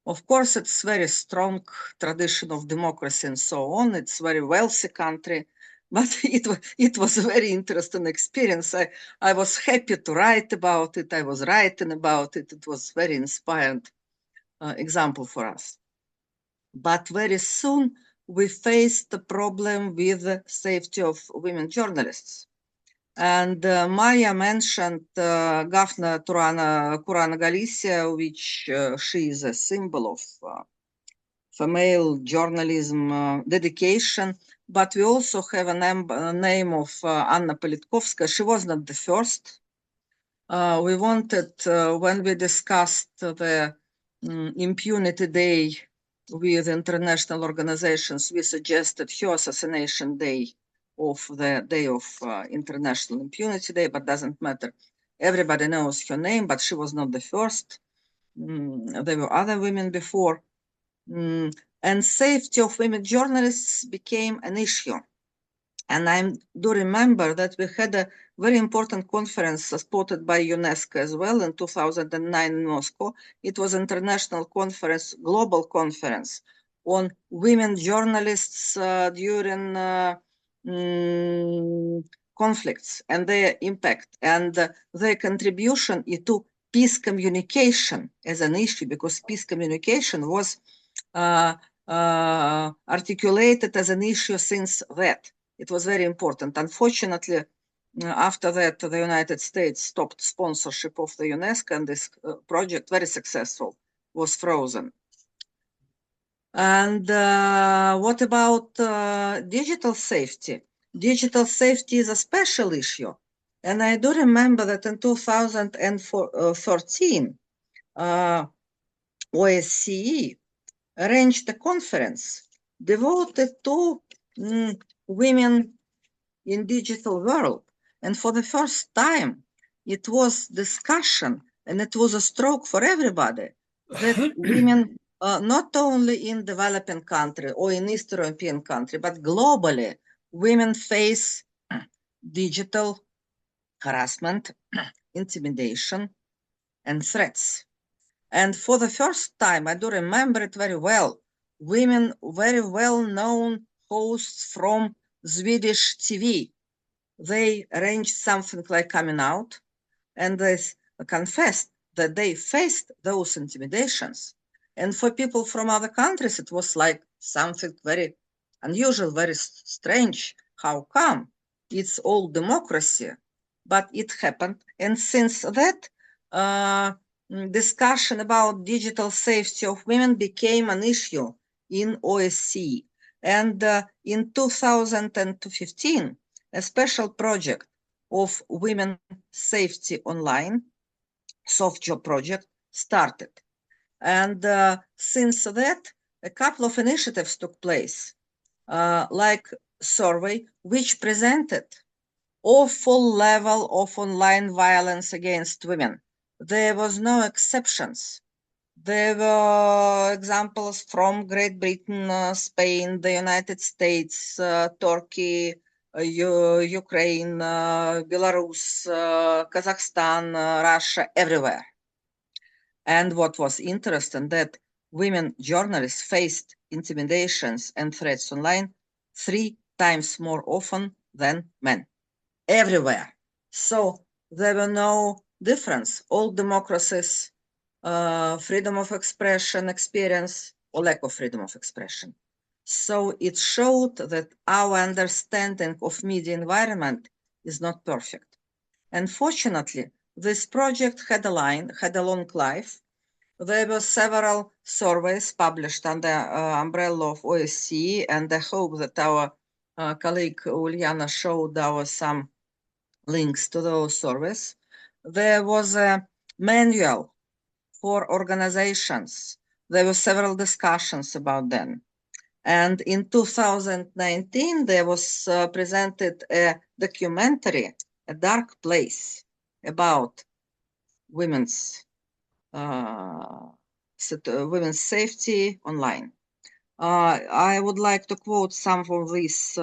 Of course, it's very strong tradition of democracy and so on. It's very wealthy country, but it was a very interesting experience. I was happy to write about it. I was writing about it. It was very inspired example for us. But very soon we faced the problem with the safety of women journalists. And Maja mentioned Gafna Kurana Galicia, which she is a symbol of female journalism dedication. But we also have a name of Anna Politkovskaya. She was not the first. We wanted, when we discussed the Impunity Day with international organizations, we suggested her assassination day of the Day of International Impunity Day, but doesn't matter. Everybody knows her name, but she was not the first. There were other women before. And safety of women journalists became an issue. And I do remember that we had a very important conference supported by UNESCO as well in 2009 in Moscow. It was an international conference, global conference on women journalists during conflicts and their impact and their contribution to peace communication as an issue, because peace communication was articulated as an issue since that. It was very important. Unfortunately, after that, the United States stopped sponsorship of the UNESCO, and this project, very successful, was frozen. And what about digital safety? Digital safety is a special issue. And I do remember that in 2013, OSCE arranged a conference devoted to women in digital world. And for the first time, it was discussion, and it was a stroke for everybody, that women, not only in developing country or in East European country, but globally, women face digital harassment, intimidation, and threats. And for the first time, I do remember it very well, women, very well-known hosts from Swedish TV, they arranged something like coming out, and they confessed that they faced those intimidations. And for people from other countries, it was like something very unusual, very strange. How come? It's all democracy, but it happened. And since that, discussion about digital safety of women became an issue in OSCE. And in 2015, a special project of women safety online, SoftJob project, started. And since that, a couple of initiatives took place, like survey, which presented awful level of online violence against women. There was no exceptions. There were examples from Great Britain, Spain, the United States, Turkey, Ukraine, Belarus, Kazakhstan, Russia, everywhere. And what was interesting, that women journalists faced intimidations and threats online 3 times more often than men, everywhere. So there were no difference. All democracies, freedom of expression experience or lack of freedom of expression. So it showed that our understanding of media environment is not perfect. And fortunately, this project had a long life, There were several surveys published under umbrella of OSCE, and I hope that our colleague Uliana showed our some links to those surveys. There was a manual for organizations. There were several discussions about them. And in 2019, there was presented a documentary, A Dark Place, about women's safety online. I would like to quote some of this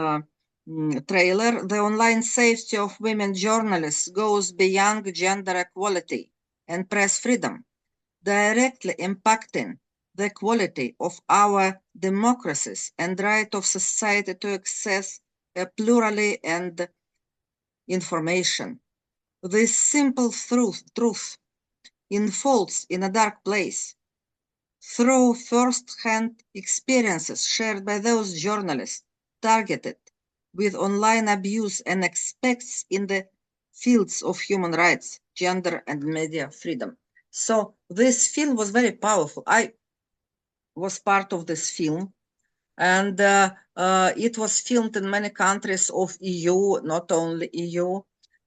trailer. The online safety of women journalists goes beyond gender equality and press freedom, directly impacting the quality of our democracies and right of society to access plurality and information. This simple truth unfolds in a dark place through first-hand experiences shared by those journalists targeted with online abuse and aspects in the fields of human rights, gender, and media freedom. So this film was very powerful. I was part of this film, and it was filmed in many countries of EU, not only EU,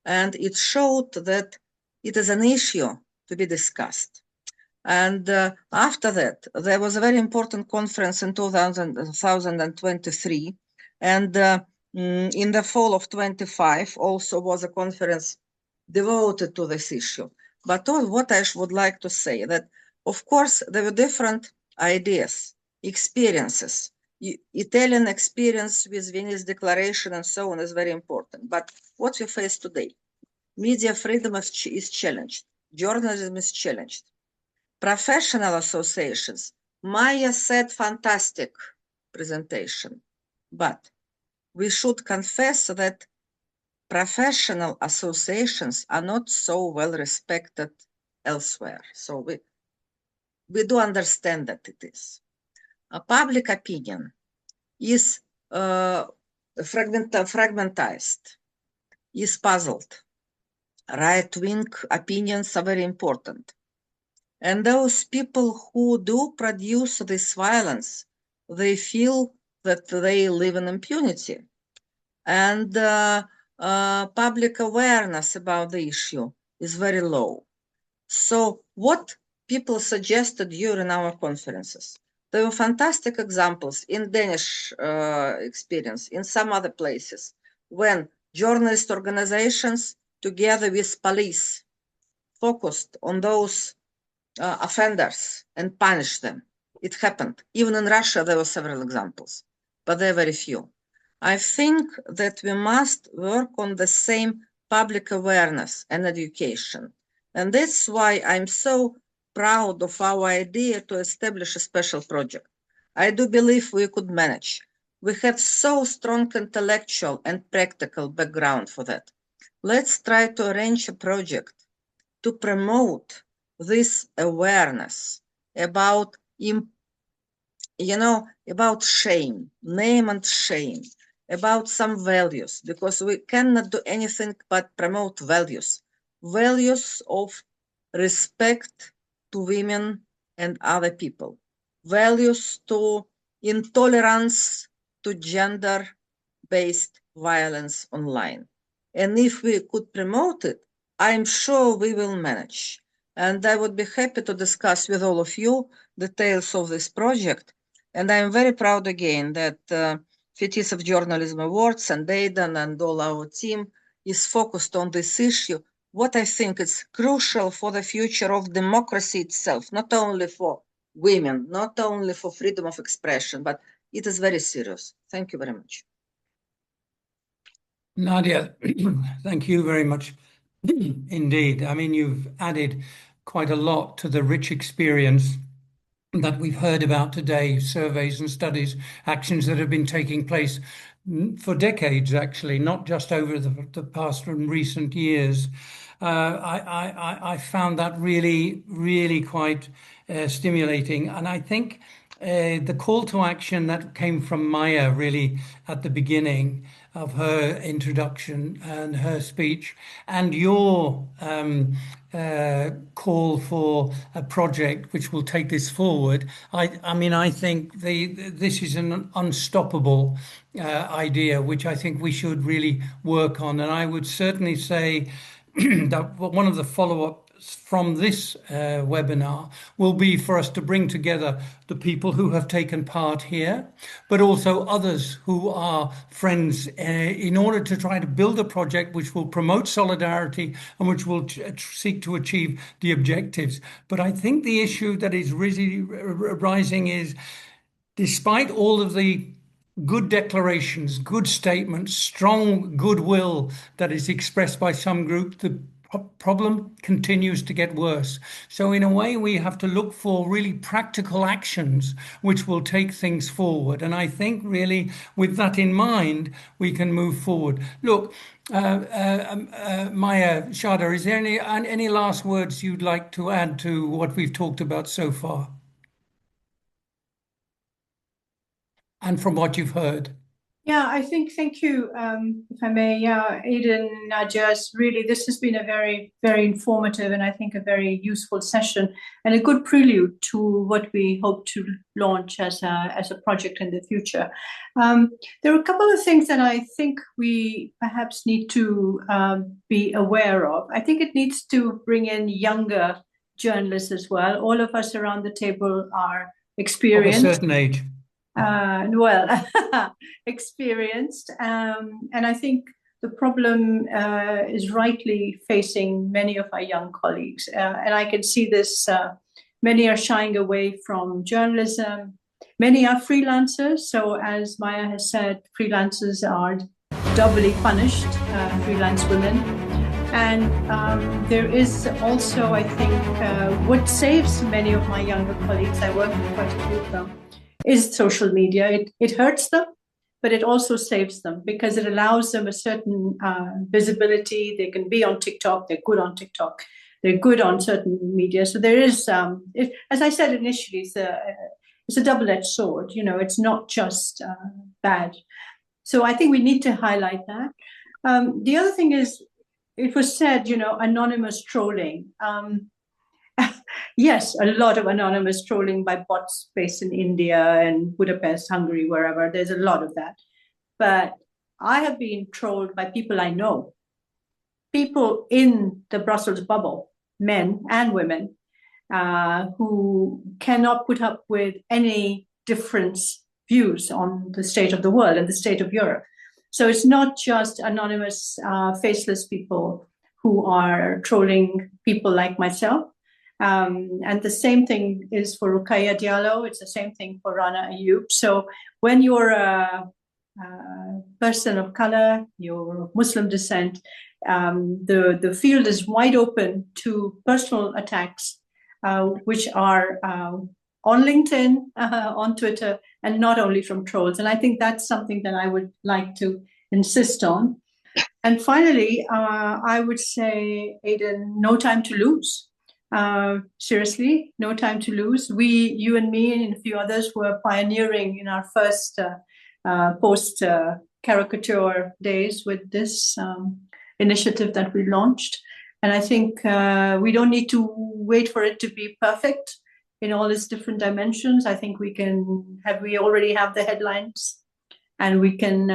and it showed that it is an issue to be discussed. And after that, there was a very important conference in 2023, and in the fall of 25 also was a conference devoted to this issue. But what I would like to say that, of course, there were different ideas, experiences. Italian experience with Venice Declaration and so on is very important. But what we face today, media freedom is challenged, journalism is challenged. Professional associations, Maja said fantastic presentation, but we should confess that professional associations are not so well respected elsewhere. So we do understand that it is. Public opinion is fragmentized, is puzzled. Right-wing opinions are very important. And those people who do produce this violence, they feel that they live in impunity. And public awareness about the issue is very low. So what people suggested during our conferences, there were fantastic examples in Danish experience, in some other places, when journalist organizations together with police focused on those offenders and punish them. It happened. Even in Russia, there were several examples, but there are very few. I think that we must work on the same public awareness and education. And that's why I'm so proud of our idea to establish a special project. I do believe we could manage. We have so strong intellectual and practical background for that. Let's try to arrange a project to promote this awareness about, about shame, name and shame, about some values, because we cannot do anything but promote values of respect to women and other people, values to intolerance to gender-based violence online. And if we could promote it, I'm sure we will manage. And I would be happy to discuss with all of you details of this project. And I'm very proud again that Fetisov Journalism Awards and Aidan and all our team is focused on this issue. What I think is crucial for the future of democracy itself, not only for women, not only for freedom of expression, but it is very serious. Thank you very much. Nadia, thank you very much indeed. I mean, you've added quite a lot to the rich experience that we've heard about today, surveys and studies, actions that have been taking place for decades, actually, not just over the past and recent years. I found that really, really quite stimulating. And I think the call to action that came from Maja really at the beginning of her introduction and her speech, and your call for a project which will take this forward. I mean, I think this is an unstoppable idea, which I think we should really work on. And I would certainly say that one of the follow-ups from this webinar will be for us to bring together the people who have taken part here, but also others who are friends in order to try to build a project which will promote solidarity and which will seek to achieve the objectives. But I think the issue that is really rising is, despite all of the good declarations, good statements, strong goodwill that is expressed by some group, the problem continues to get worse. So in a way, we have to look for really practical actions which will take things forward. And I think really with that in mind, we can move forward. Look, Maja, Shada, is there any last words you'd like to add to what we've talked about so far? And from what you've heard? Yeah, I think, thank you, if I may. Yeah, Aidan, Nadezhda, really, this has been a very, very informative and I think a very useful session and a good prelude to what we hope to launch as a project in the future. There are a couple of things that I think we perhaps need to be aware of. I think it needs to bring in younger journalists as well. All of us around the table are experienced. Of a certain age. Experienced. And I think the problem is rightly facing many of our young colleagues. And I can see this, many are shying away from journalism. Many are freelancers. So as Maja has said, freelancers are doubly punished, freelance women. And there is also, I think, what saves many of my younger colleagues, I work with quite a few of them, is social media. It hurts them, but it also saves them because it allows them a certain visibility. They can be on TikTok. They're good on TikTok. They're good on certain media. So there is, as I said initially, it's a double-edged sword. You know, it's not just bad. So I think we need to highlight that. The other thing is, it was said, you know, anonymous trolling. Yes, a lot of anonymous trolling by bots based in India and Budapest, Hungary, wherever. There's a lot of that. But I have been trolled by people I know, people in the Brussels bubble, men and women, who cannot put up with any different views on the state of the world and the state of Europe. So it's not just anonymous, faceless people who are trolling people like myself. And the same thing is for Ruqayya Diallo. It's the same thing for Rana Ayoub. So when you're a person of color, you're of Muslim descent, the field is wide open to personal attacks, which are on LinkedIn, on Twitter, and not only from trolls. And I think that's something that I would like to insist on. And finally, I would say, Aidan, no time to lose. Seriously, no time to lose. You and me and a few others were pioneering in our first post-caricature days with this initiative that we launched. And I think we don't need to wait for it to be perfect in all its different dimensions. I think we already have the headlines and we can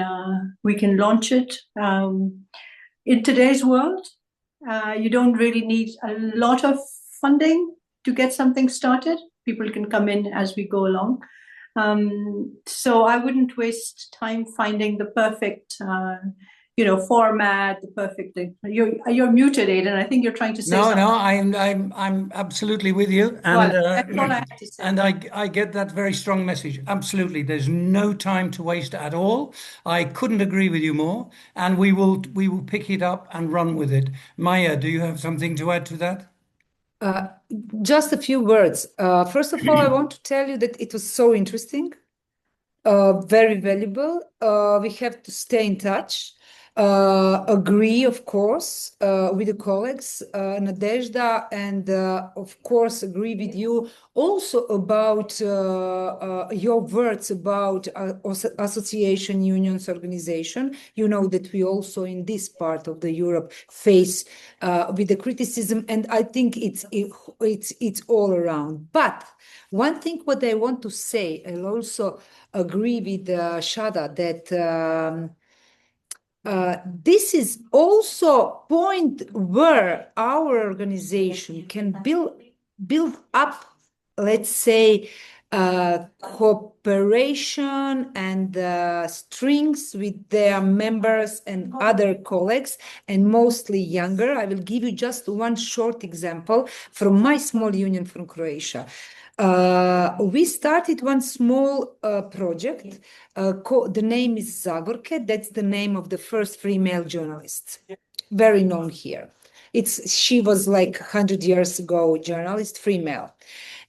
launch it. In today's world, you don't really need a lot of funding to get something started. People can come in as we go along. So I wouldn't waste time finding the perfect, format, the perfect thing. You're muted, Aidan. I think you're trying to say something. No, I'm absolutely with you. And that's all I have to say. And I get that very strong message. Absolutely. There's no time to waste at all. I couldn't agree with you more. And we will pick it up and run with it. Maja, do you have something to add to that? Just a few words. First of all, I want to tell you that it was so interesting, very valuable. We have to stay in touch. agree, of course, with the colleagues, Nadezhda, and of course agree with you also about your words about association, unions, organization. You know that we also in this part of the Europe face with the criticism, and I think it's all around. But one thing what I want to say, I'll also agree with Shada that this is also point where our organization can build up, let's say, cooperation and strengths with their members and other colleagues, and mostly younger. I will give you just one short example from my small union from Croatia. We started one small project. The name is Zagorke. That's the name of the first female journalist, very known here. She was like 100 years ago journalist, female.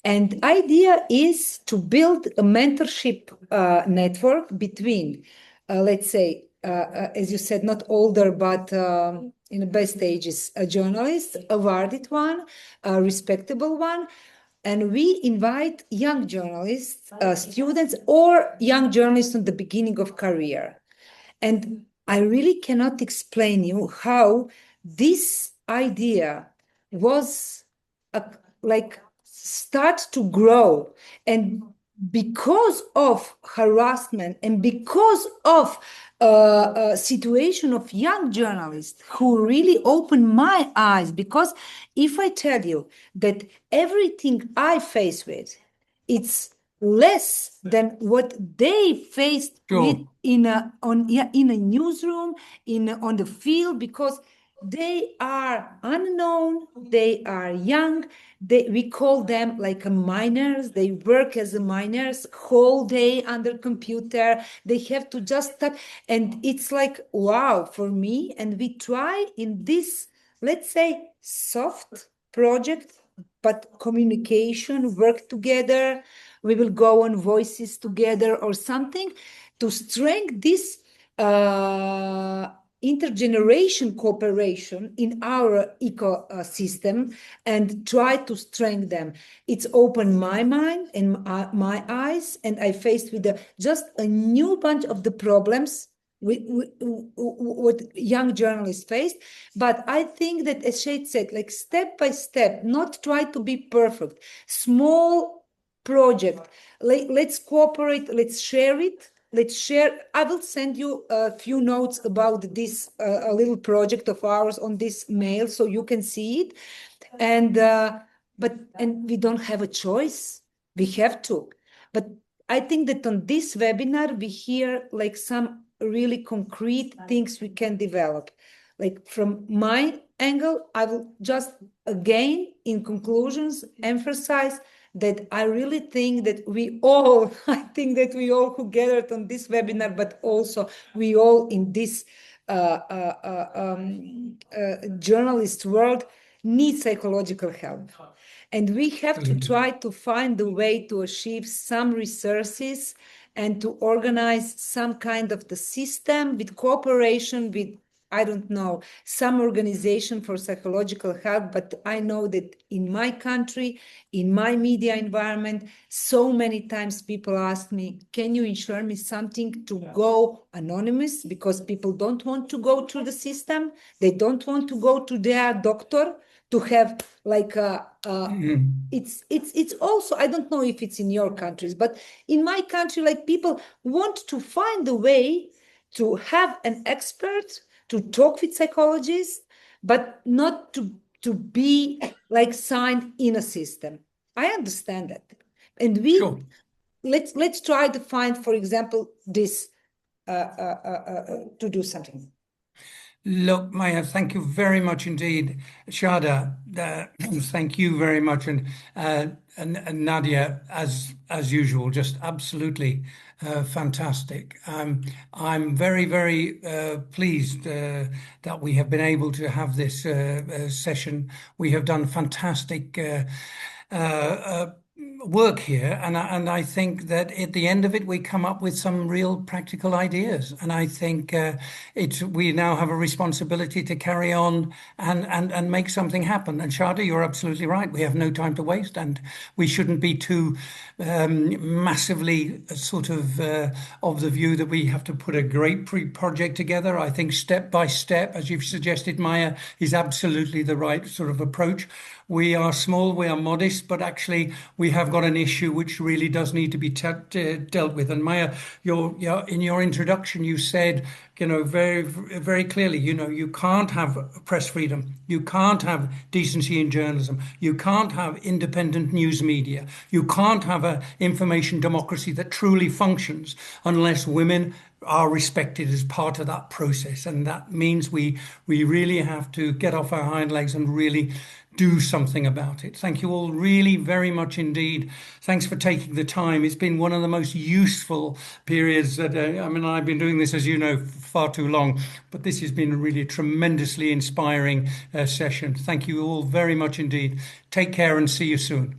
And the idea is to build a mentorship network between, let's say, as you said, not older, but in the best stages, a journalist, awarded one, a respectable one. And we invite young journalists, students, or young journalists in the beginning of career. And I really cannot explain you how this idea was like start to grow. And because of harassment and because of a situation of young journalists who really opened my eyes, because if I tell you that everything I face with, it's less than what they faced with in a newsroom, on the field, because they are unknown, they are young, we call them like minors. They work as minors whole day under computer. They have to just start, and it's like wow for me. And we try in this, let's say, soft project, but communication, work together. We will go on voices together or something to strengthen this intergeneration cooperation in our ecosystem and try to strengthen them. It's opened my mind and my eyes, and I faced with just a new bunch of the problems what young journalists faced. But I think that, as Shade said, like step by step, not try to be perfect, small project, let's cooperate, let's share it. Let's share. I will send you a few notes about this a little project of ours on this mail, so you can see it. And and we don't have a choice. We have to. But I think that on this webinar we hear like some really concrete things we can develop. Like from my angle, I will just again in conclusions emphasize that I really think that I think that we all who gathered on this webinar, but also we all in this journalist world need psychological help. And we have to try to find a way to achieve some resources and to organize some kind of the system with cooperation with, I don't know, some organization for psychological help. But I know that in my country, in my media environment, so many times people ask me, can you ensure me something to go anonymous? Because people don't want to go through the system. They don't want to go to their doctor to have like it's also, I don't know if it's in your countries, but in my country, like people want to find a way to have an expert to talk with psychologists, but not to be like signed in a system. I understand that. And let's try to find, for example, this to do something. Look, Maja, thank you very much indeed. Shada, thank you very much. And Nadia, as usual, just absolutely fantastic. I'm very, very pleased that we have been able to have this session. We have done fantastic work here, and I think that at the end of it, we come up with some real practical ideas. And I think we now have a responsibility to carry on and make something happen. And Shada, you're absolutely right. We have no time to waste, and we shouldn't be too massively sort of the view that we have to put a great project together. I think step by step, as you've suggested, Maja, is absolutely the right sort of approach. We are small, we are modest, but actually we have got an issue which really does need to be dealt with. And Maja, in your introduction, you said, very, very clearly, you can't have press freedom. You can't have decency in journalism. You can't have independent news media. You can't have an information democracy that truly functions unless women are respected as part of that process. And that means we really have to get off our hind legs and really do something about it. Thank you all really very much indeed. Thanks for taking the time. It's been one of the most useful periods that, I've been doing this, as you know, far too long, but this has been a really tremendously inspiring session. Thank you all very much indeed. Take care and see you soon.